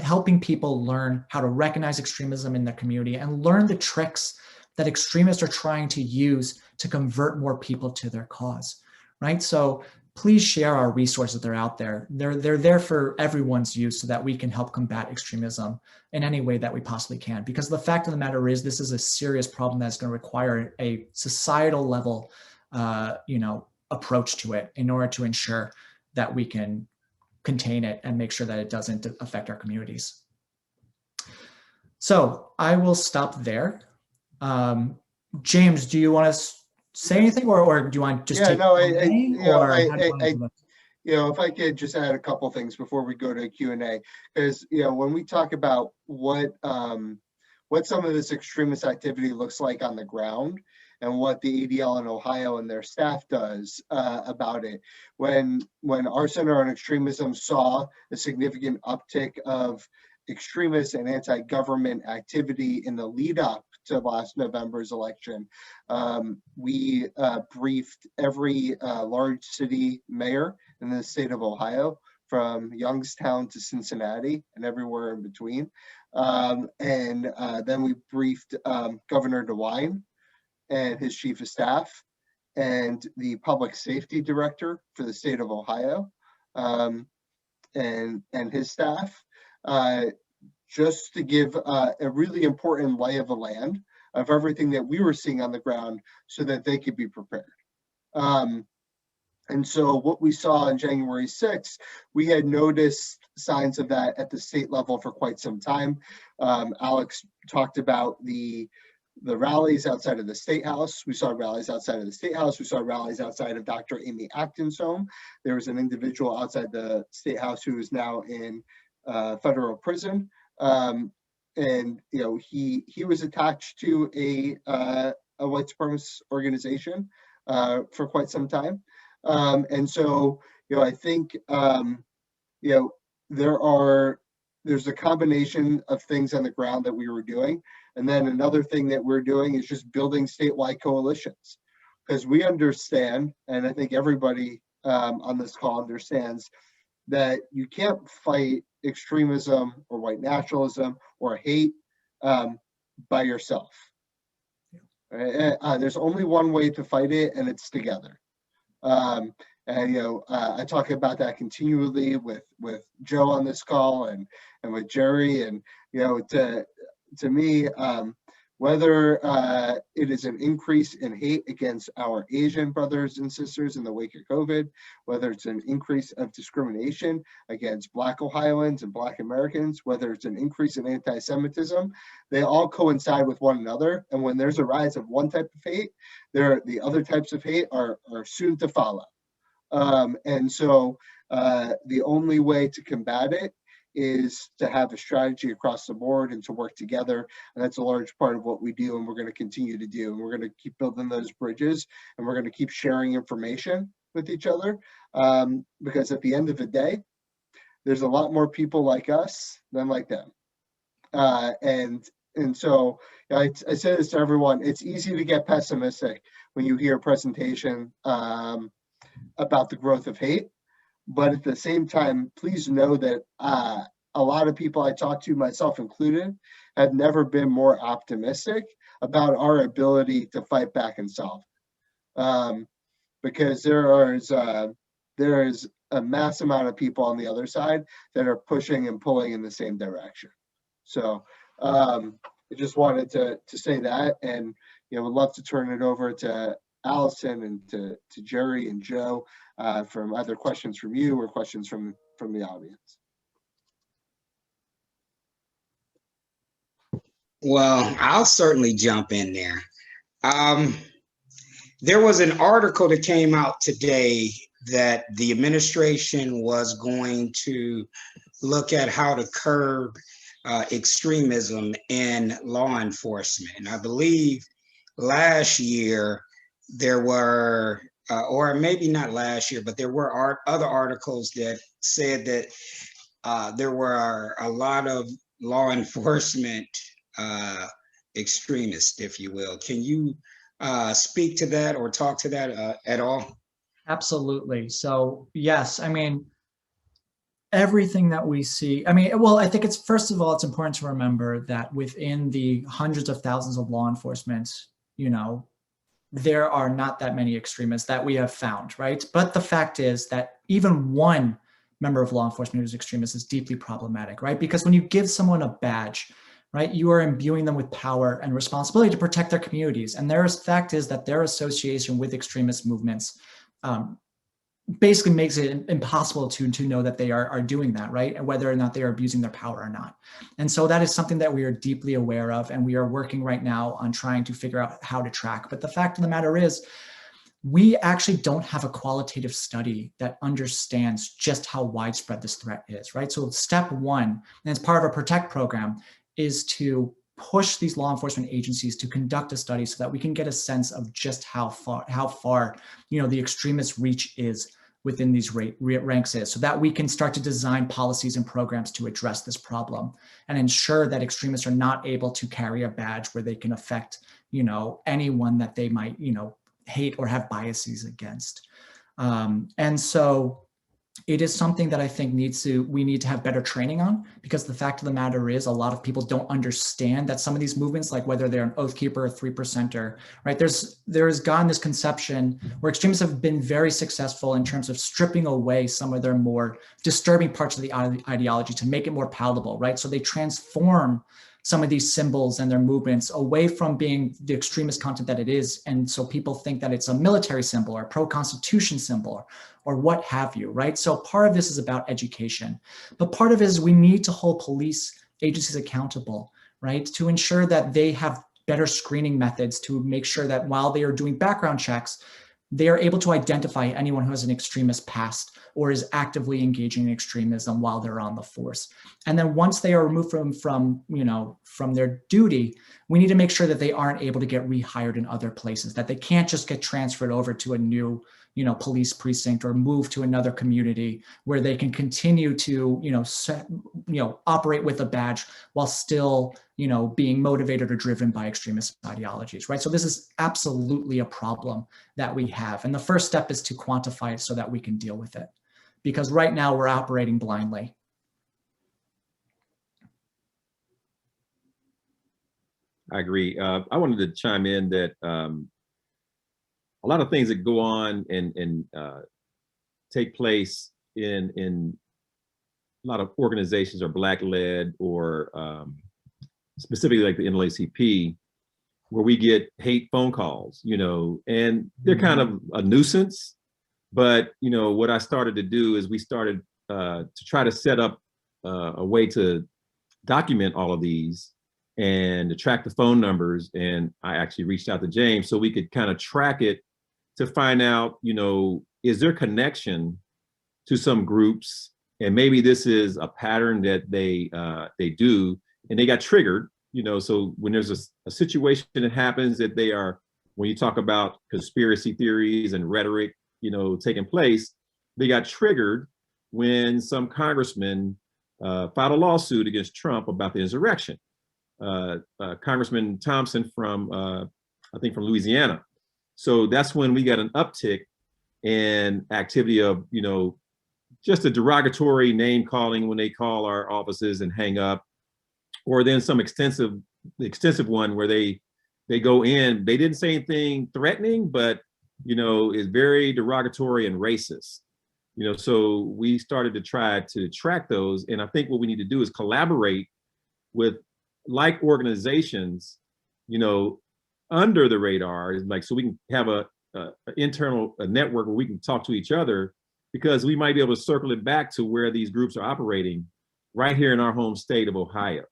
helping people learn how to recognize extremism in their community and learn the tricks that extremists are trying to use to convert more people to their cause, right? So please share our resources that are out there. They're there for everyone's use so that we can help combat extremism in any way that we possibly can. Because the fact of the matter is, this is a serious problem that's going to require a societal level, you know, approach to it in order to ensure that we can contain it and make sure that it doesn't affect our communities. So I will stop there. James, do you want to say anything, or do you want to just take you know, if I could just add a couple things before we go to Q&A, because, you know, when we talk about what some of this extremist activity looks like on the ground and what the ADL in Ohio and their staff does about it, when our Center on Extremism saw a significant uptick of extremist and anti-government activity in the lead up to last November's election, we briefed every large city mayor in the state of Ohio, from Youngstown to Cincinnati and everywhere in between. Then we briefed Governor DeWine and his chief of staff and the public safety director for the state of Ohio and his staff, just to give a really important lay of the land of everything that we were seeing on the ground so that they could be prepared. And so what we saw on January 6th, we had noticed signs of that at the state level for quite some time. Alex talked about the rallies outside of the State House. We saw rallies outside of the State House. We saw rallies outside of Dr. Amy Acton's home. There was an individual outside the State House who is now in federal prison. and he was attached to a white supremacist organization for quite some time, and so I think there's a combination of things on the ground that we were doing, and then another thing that we're doing is just building statewide coalitions, because we understand, and I think everybody on this call understands, that you can't fight extremism or white nationalism or hate by yourself. There's only one way to fight it, and it's together. I talk about that continually with Joe on this call and with Jerry, and to me, whether it is an increase in hate against our Asian brothers and sisters in the wake of COVID, whether it's an increase of discrimination against Black Ohioans and Black Americans, whether it's an increase in anti-Semitism, they all coincide with one another. And when there's a rise of one type of hate, the other types of hate are soon to follow. And so the only way to combat it is to have a strategy across the board and to work together. And that's a large part of what we do, and we're going to continue to do. And we're going to keep building those bridges, and we're going to keep sharing information with each other, because at the end of the day, there's a lot more people like us than like them. And so I say this to everyone: it's easy to get pessimistic when you hear a presentation about the growth of hate. But at the same time, please know that a lot of people I talk to, myself included, have never been more optimistic about our ability to fight back and solve. Because there is a mass amount of people on the other side that are pushing and pulling in the same direction. So I just wanted to say that, and would love to turn it over to Allison and to Jerry and Joe from either questions from you or questions from the audience. Well, I'll certainly jump in there. There was an article that came out today that the administration was going to look at how to curb extremism in law enforcement. And I believe last year there were, or maybe not last year, but there were other articles that said that there were a lot of law enforcement extremists, if you will. Can you speak to that or talk to that at all? Absolutely. So yes, I mean, everything that we see, I mean, well, I think it's, first of all, it's important to remember that within the hundreds of thousands of law enforcement, there are not that many extremists that we have found, right? But the fact is that even one member of law enforcement who's extremist is deeply problematic, right? Because when you give someone a badge, right, you are imbuing them with power and responsibility to protect their communities. And the fact is that their association with extremist movements basically makes it impossible to know that they are doing that, right? And whether or not they are abusing their power or not. And so that is something that we are deeply aware of, and we are working right now on trying to figure out how to track. But the fact of the matter is, we actually don't have a qualitative study that understands just how widespread this threat is, right? So step one, and it's part of our PROTECT program, is to push these law enforcement agencies to conduct a study so that we can get a sense of just how far the extremist reach is within these ranks is, so that we can start to design policies and programs to address this problem and ensure that extremists are not able to carry a badge where they can affect anyone that they might hate or have biases against. And so it is something that I think we need to have better training on, because the fact of the matter is a lot of people don't understand that some of these movements, like whether they're an Oath Keeper or 3%er, right? There's gone this conception where extremists have been very successful in terms of stripping away some of their more disturbing parts of the ideology to make it more palatable, right? So they transform some of these symbols and their movements away from being the extremist content that it is. And so people think that it's a military symbol or a pro-constitution symbol or what have you, right? So part of this is about education, but part of it is we need to hold police agencies accountable, right? To ensure that they have better screening methods to make sure that while they are doing background checks, they are able to identify anyone who has an extremist past or is actively engaging in extremism while they're on the force. And then once they are removed from their duty, we need to make sure that they aren't able to get rehired in other places, that they can't just get transferred over to a new police precinct or move to another community where they can continue to, operate with a badge while still, being motivated or driven by extremist ideologies, right? So this is absolutely a problem that we have. And the first step is to quantify it so that we can deal with it. Because right now we're operating blindly. I agree. I wanted to chime in that a lot of things that go on and take place in a lot of organizations are Black-led or specifically like the NAACP, where we get hate phone calls, and they're kind of a nuisance. But, what I started to do is we started to try to set up a way to document all of these and to track the phone numbers. And I actually reached out to James so we could kind of track it to find out, is there connection to some groups? And maybe this is a pattern that they do, and they got triggered, so when there's a situation that happens that when you talk about conspiracy theories and rhetoric, taking place, they got triggered when some congressman filed a lawsuit against Trump about the insurrection. Congressman Thompson from, I think from Louisiana. So that's when we got an uptick in activity of, just a derogatory name calling when they call our offices and hang up, or then some extensive one where they go in, they didn't say anything threatening, but is very derogatory and racist. So we started to try to track those. And I think what we need to do is collaborate with like organizations, under the radar, so we can have a internal network where we can talk to each other, because we might be able to circle it back to where these groups are operating right here in our home state of Ohio.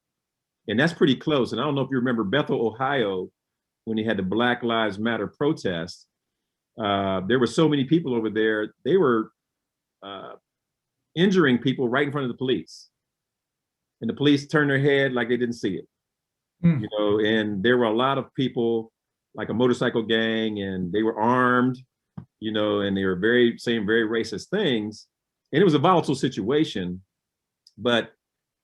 And that's pretty close. And I don't know if you remember Bethel, Ohio, when they had the Black Lives Matter protests. There were so many people over there, they were injuring people right in front of the police. And the police turned their head like they didn't see it. And there were a lot of people, like a motorcycle gang, and they were armed, and they were saying very racist things. And it was a volatile situation. But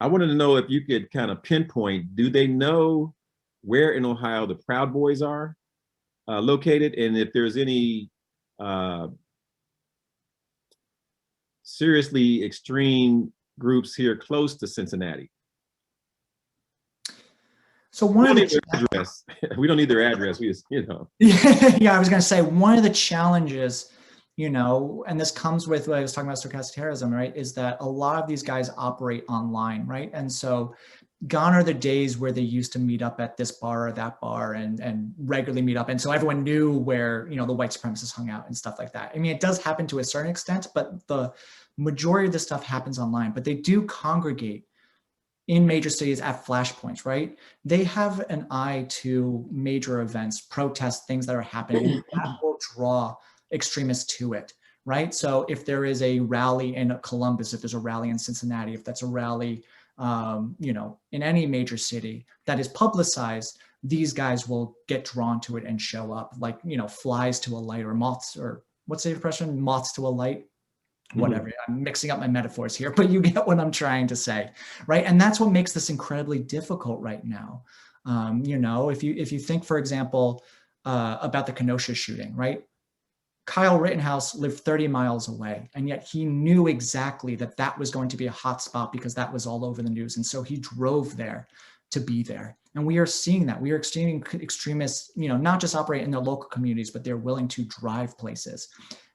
I wanted to know if you could kind of pinpoint, do they know where in Ohio the Proud Boys are located? And if there's any seriously extreme groups here close to Cincinnati? So we don't need their address. We don't need their address. We just, Yeah, I was going to say, one of the challenges, and this comes with what I was talking about, stochastic terrorism, right, is that a lot of these guys operate online, right? And so gone are the days where they used to meet up at this bar or that bar and regularly meet up. And so everyone knew where, the white supremacists hung out and stuff like that. I mean, it does happen to a certain extent, but the majority of this stuff happens online. But they do congregate in major cities at flashpoints, right? They have an eye to major events, protests, things that are happening, and that will draw extremists to it, right? So if there is a rally in Columbus, if there's a rally in Cincinnati, if that's a rally, in any major city that is publicized, these guys will get drawn to it and show up like, flies to a light, or moths, or what's the expression? Moths to a light. Whatever, I'm mixing up my metaphors here, but you get what I'm trying to say, right? And that's what makes this incredibly difficult right now. If you think, for example, about the Kenosha shooting, right? Kyle Rittenhouse lived 30 miles away, and yet he knew exactly that was going to be a hot spot because that was all over the news. And so he drove there to be there. And we are seeing that. We are seeing extremists, not just operate in their local communities, but they're willing to drive places.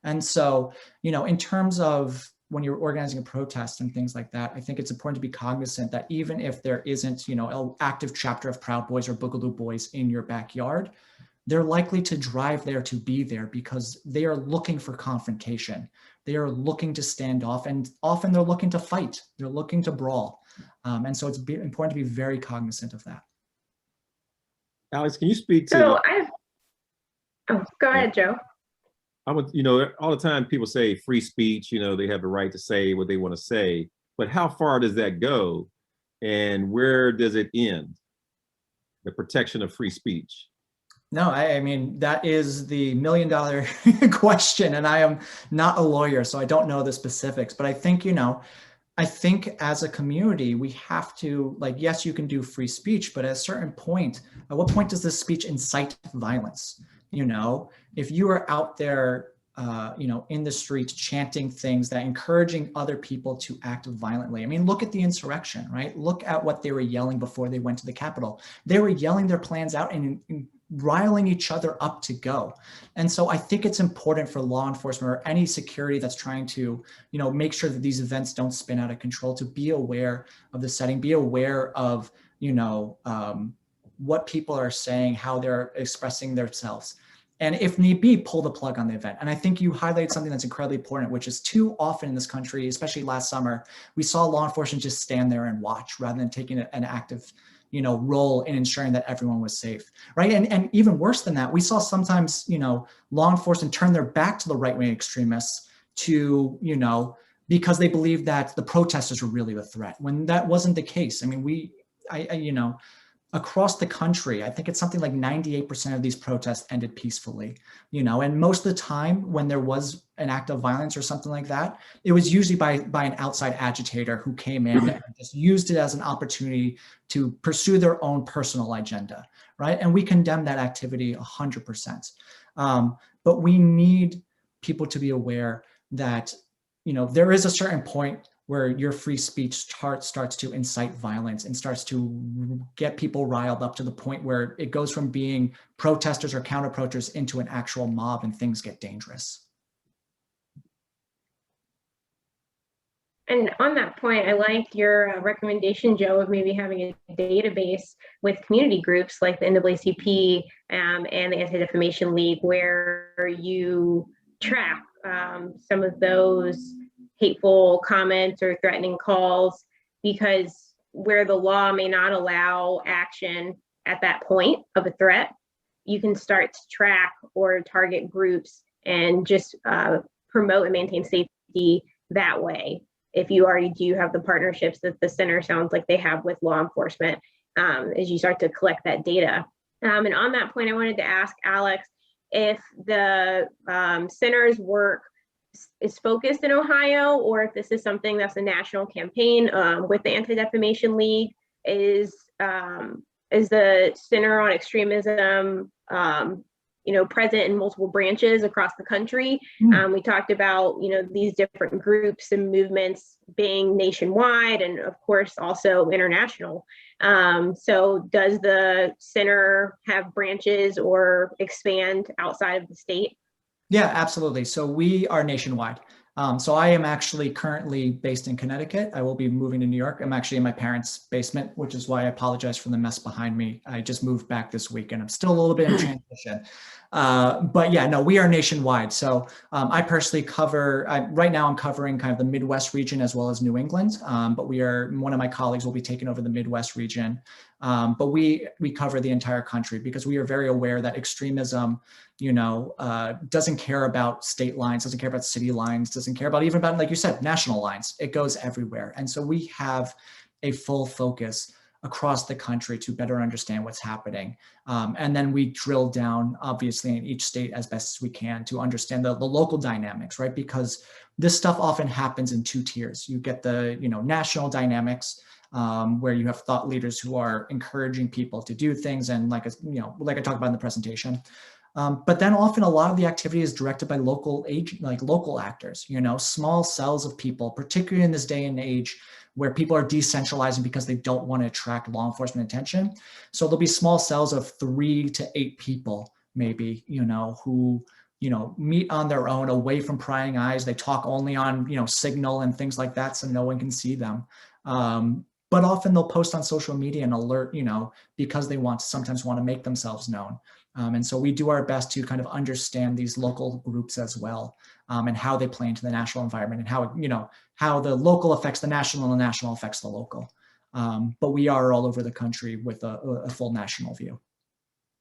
And so, in terms of when you're organizing a protest and things like that, I think it's important to be cognizant that even if there isn't, an active chapter of Proud Boys or Boogaloo Boys in your backyard, they're likely to drive there to be there because they are looking for confrontation. They are looking to stand off, and often they're looking to fight. They're looking to brawl. And so it's important to be very cognizant of that. Alex, can you speak to? Go ahead, Joe. I would, all the time people say free speech, they have the right to say what they want to say, but how far does that go? And where does it end? The protection of free speech. No, I mean, that is the million-dollar question, and I am not a lawyer, so I don't know the specifics, but I think, I think as a community, we have to, like, yes, you can do free speech, but at a certain point, at what point does this speech incite violence? If you are out there, in the streets chanting things that encouraging other people to act violently. I mean, look at the insurrection, right? Look at what they were yelling before they went to the Capitol. They were yelling their plans out and riling each other up to go. And so I think it's important for law enforcement or any security that's trying to, make sure that these events don't spin out of control, to be aware of the setting, be aware of, what people are saying, how they're expressing themselves. And if need be, pull the plug on the event. And I think you highlighted something that's incredibly important, which is too often in this country, especially last summer, we saw law enforcement just stand there and watch rather than taking an active role in ensuring that everyone was safe, right? And even worse than that, we saw sometimes, law enforcement turn their back to the right-wing extremists to, because they believed that the protesters were really the threat, when that wasn't the case. I mean, across the country, I think it's something like 98% of these protests ended peacefully, and most of the time when there was an act of violence or something like that, it was usually by an outside agitator who came in and just used it as an opportunity to pursue their own personal agenda, right? And we condemn that activity 100%. But we need people to be aware that, there is a certain point where your free speech starts to incite violence and starts to get people riled up to the point where it goes from being protesters or counter-protesters into an actual mob and things get dangerous. And on that point, I like your recommendation, Joe, of maybe having a database with community groups like the NAACP and the Anti-Defamation League, where you track some of those hateful comments or threatening calls, because where the law may not allow action at that point of a threat, you can start to track or target groups and just promote and maintain safety that way. If you already do have the partnerships that the center sounds like they have with law enforcement, as you start to collect that data. And on that point, I wanted to ask Alex if the center's work is focused in Ohio, or if this is something that's a national campaign with the Anti-Defamation League. Is the Center on Extremism present in multiple branches across the country? We talked about these different groups and movements being nationwide, and of course also international. So does the center have branches or expand outside of the state? Yeah, absolutely. So we are nationwide. So I am actually currently based in Connecticut. I will be moving to New York. I'm actually in my parents' basement, which is why I apologize for the mess behind me. I just moved back this week and I'm still a little bit in transition. But yeah, no, we are nationwide. So I personally cover, right now I'm covering kind of the Midwest region as well as New England. But one of my colleagues will be taking over the Midwest region. But we cover the entire country because we are very aware that extremism, doesn't care about state lines, doesn't care about city lines, doesn't care about even about, like you said, national lines. It goes everywhere. And so we have a full focus across the country to better understand what's happening. And then we drill down, obviously, in each state as best as we can to understand the local dynamics, right? Because this stuff often happens in two tiers. You get the, national dynamics, where you have thought leaders who are encouraging people to do things, and like I talked about in the presentation. But then often a lot of the activity is directed by local actors, small cells of people, particularly in this day and age where people are decentralizing because they don't want to attract law enforcement attention. So there'll be small cells of 3 to 8 people, maybe, who, meet on their own away from prying eyes. They talk only on, Signal and things like that, so no one can see them. But often they'll post on social media and alert, because they sometimes want to make themselves known. And so we do our best to kind of understand these local groups as well, and how they play into the national environment, and how the local affects the national and the national affects the local. But we are all over the country with a full national view.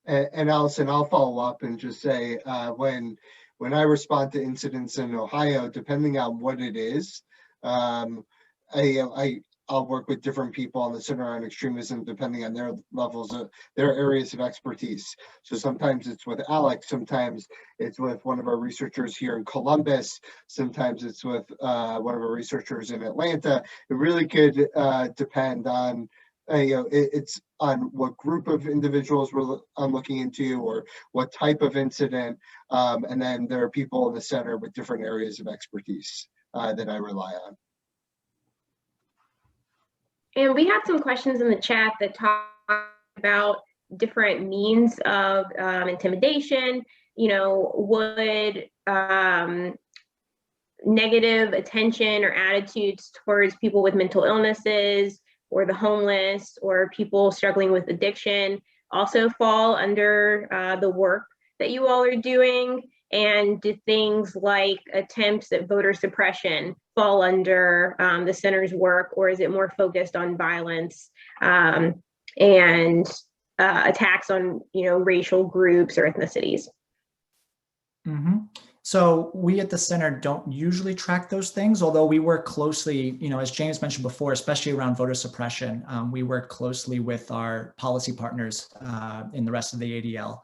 And Allison, I'll follow up and just say, when when I respond to incidents in Ohio, depending on what it is, I'll work with different people on the Center on Extremism, depending on their levels of their areas of expertise. So sometimes it's with Alex, sometimes it's with one of our researchers here in Columbus, sometimes it's with one of our researchers in Atlanta. It really could depend on, it's on what group of individuals I'm looking into or what type of incident. And then there are people in the center with different areas of expertise that I rely on. And we had some questions in the chat that talk about different means of intimidation. Would negative attention or attitudes towards people with mental illnesses or the homeless or people struggling with addiction also fall under the work that you all are doing? And do things like attempts at voter suppression fall under the center's work, or is it more focused on violence and attacks on, racial groups or ethnicities? Mm-hmm. So we at the center don't usually track those things, although we work closely, as James mentioned before, especially around voter suppression. We work closely with our policy partners in the rest of the ADL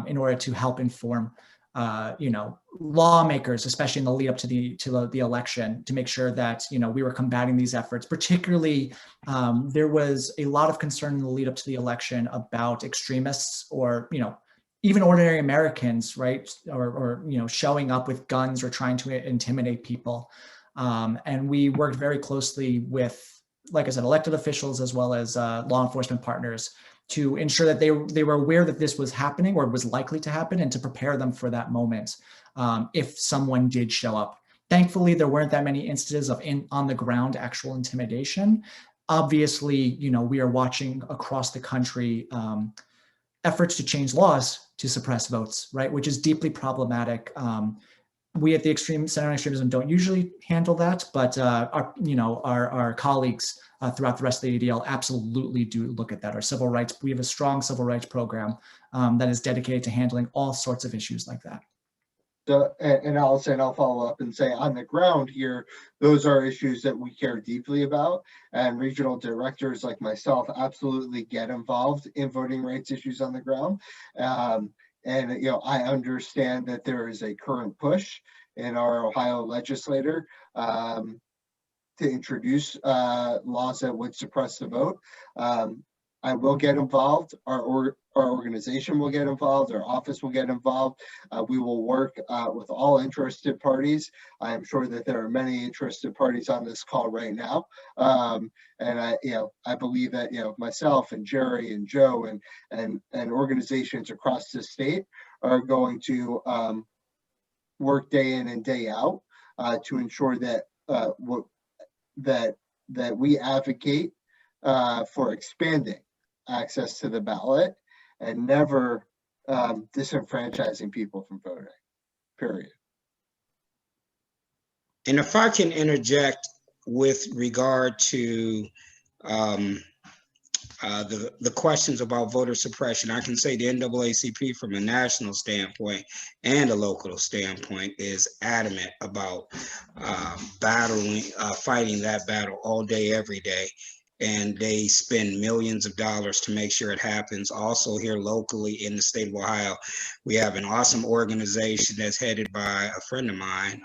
in order to help inform lawmakers, especially in the lead up to the election, to make sure that we were combating these efforts. Particularly, there was a lot of concern in the lead up to the election about extremists or even ordinary Americans, right, or showing up with guns or trying to intimidate people. And we worked very closely with, like I said, elected officials as well as law enforcement partners to ensure that they were aware that this was happening or was likely to happen, and to prepare them for that moment if someone did show up. Thankfully, there weren't that many instances of on the ground actual intimidation. Obviously, we are watching across the country efforts to change laws to suppress votes, right, which is deeply problematic. We at the Center on Extremism don't usually handle that, but our colleagues throughout the rest of the ADL absolutely do look at that. Our civil rights, we have a strong civil rights program that is dedicated to handling all sorts of issues like that. So, and I'll follow up and say, on the ground here, those are issues that we care deeply about, and regional directors like myself absolutely get involved in voting rights issues on the ground. And I understand that there is a current push in our Ohio legislature to introduce laws that would suppress the vote. I will get involved. Our organization will get involved. Our office will get involved. We will work with all interested parties. I am sure that there are many interested parties on this call right now, and I believe that myself and Jerry and Joe and organizations across the state are going to work day in and day out to ensure that that we advocate for expanding access to the ballot and never disenfranchising people from voting, period. And if I can interject with regard to the questions about voter suppression, I can say the NAACP from a national standpoint and a local standpoint is adamant about fighting that battle all day, every day. And they spend millions of dollars to make sure it happens. Also here locally in the state of Ohio, we have an awesome organization that's headed by a friend of mine,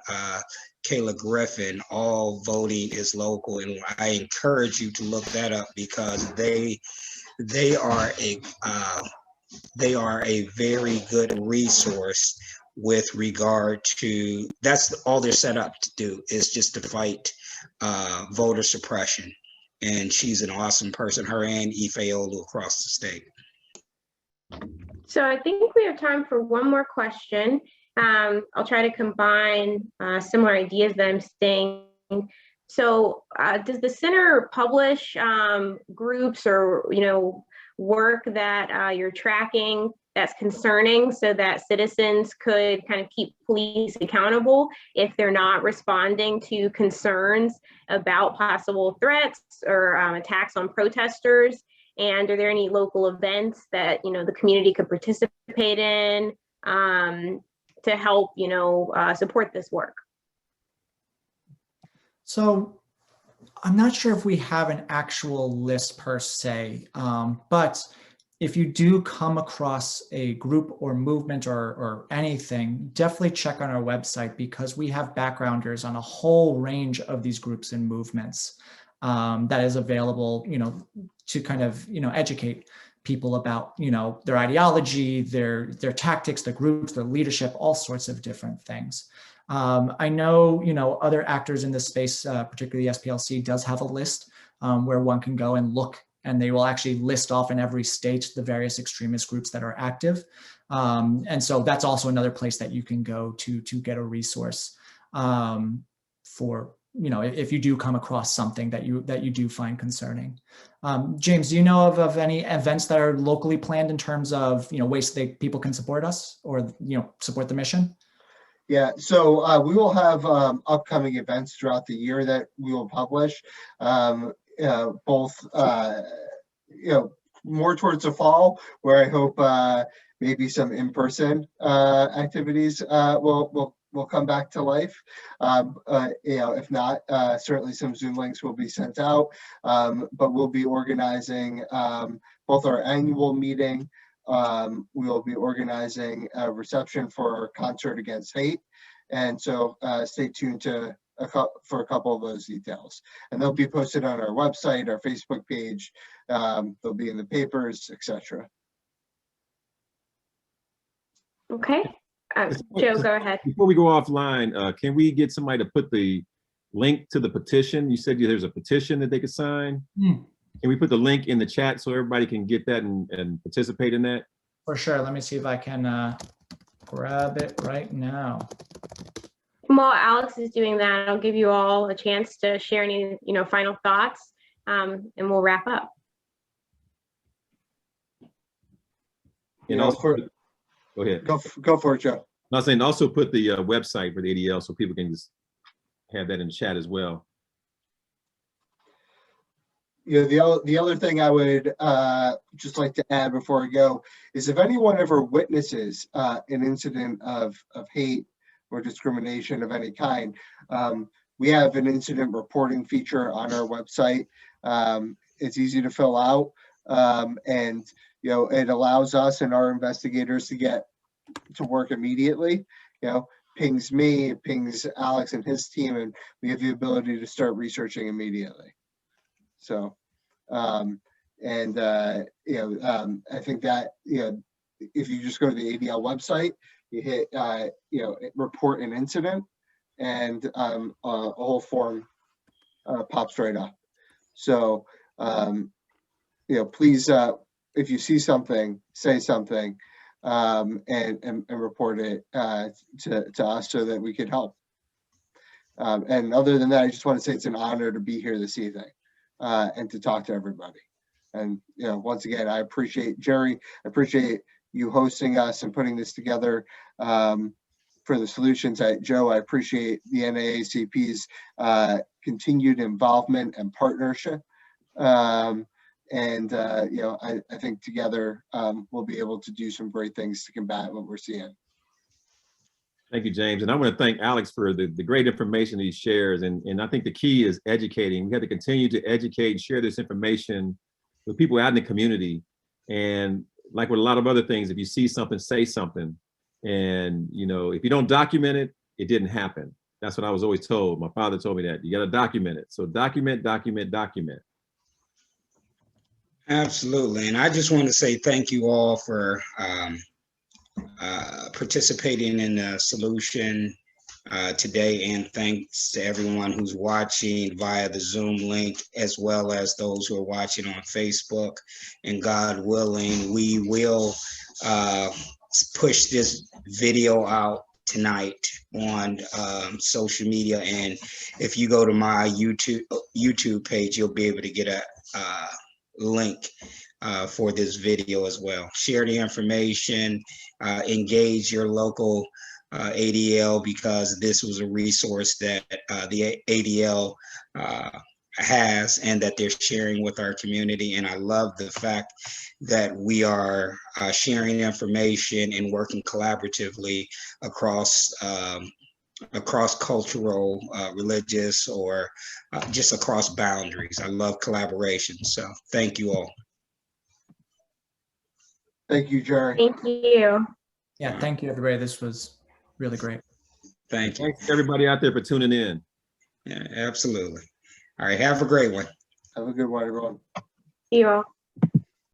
Kayla Griffin. All voting is local, and I encourage you to look that up because they are a very good resource with regard to, that's all they're set up to do, is just to fight voter suppression. And she's an awesome person, her and Ife Olu across the state. So I think we have time for one more question. I'll try to combine similar ideas that I'm saying. So does the center publish groups or work that you're tracking that's concerning, so that citizens could kind of keep police accountable if they're not responding to concerns about possible threats or attacks on protesters? And are there any local events that the community could participate in to help, support this work? So I'm not sure if we have an actual list per se, but if you do come across a group or movement or anything, definitely check on our website, because we have backgrounders on a whole range of these groups and movements that is available, to kind of, educate people about, their ideology, their tactics, their groups, their leadership, all sorts of different things. I know, other actors in this space, particularly SPLC, does have a list where one can go and look, and they will actually list off in every state the various extremist groups that are active. And so that's also another place that you can go to get a resource for, if you do come across something that you do find concerning. James, do you know of any events that are locally planned in terms of, ways that people can support us or, support the mission? Yeah, so we will have upcoming events throughout the year that we will publish, both more towards the fall, where I hope maybe some in-person activities will come back to life. If not, certainly some Zoom links will be sent out, but we'll be organizing both our annual meeting. We will be organizing a reception for our Concert Against Hate. And so stay tuned for a couple of those details. And they'll be posted on our website, our Facebook page. They'll be in the papers, etc. Okay. Joe, go ahead. Before we go offline, can we get somebody to put the link to the petition? You said there's a petition that they could sign. Can we put the link in the chat so everybody can get that and participate in that? For sure. Let me see if I can grab it right now. While Alex is doing that, I'll give you all a chance to share any, final thoughts, and we'll wrap up. And also, go ahead. Go for it, Joe. I was saying also put the website for the ADL so people can just have that in the chat as well. The other thing I would just like to add before I go is, if anyone ever witnesses an incident of hate or discrimination of any kind, we have an incident reporting feature on our website. It's easy to fill out, and it allows us and our investigators to get to work immediately. Pings me, it pings Alex and his team, and we have the ability to start researching immediately. So, I think that, if you just go to the ADL website, you hit, report an incident, and a whole form pops right up. So, please, if you see something, say something, and report it to us so that we can help. And other than that, I just want to say it's an honor to be here this evening and to talk to everybody. And once again, I appreciate Jerry. I appreciate you hosting us and putting this together for the solutions. Joe, I appreciate the NAACP's continued involvement and partnership. I think together we'll be able to do some great things to combat what we're seeing. Thank you, James. And I want to thank Alex for the great information he shares. And I think the key is educating. We have to continue to educate and share this information with people out in the community. And like with a lot of other things, if you see something, say something. And, if you don't document it, it didn't happen. That's what I was always told. My father told me that. You got to document it. So document, document, document. Absolutely. And I just want to say thank you all for participating in the solution today, and thanks to everyone who's watching via the Zoom link, as well as those who are watching on Facebook. And God willing, we will push this video out tonight on social media. And if you go to my YouTube page, you'll be able to get a link for this video as well. Share the information, engage your local ADL, because this was a resource that the ADL has and that they're sharing with our community. And I love the fact that we are sharing information and working collaboratively across cultural, religious, or just across boundaries. I love collaboration. So thank you all. Thank you, Jerry. Thank you. Yeah, thank you, everybody. This was really great. Thank you. Thanks to everybody out there for tuning in. Yeah, absolutely. All right. Have a great one. Have a good one, everyone. See you all.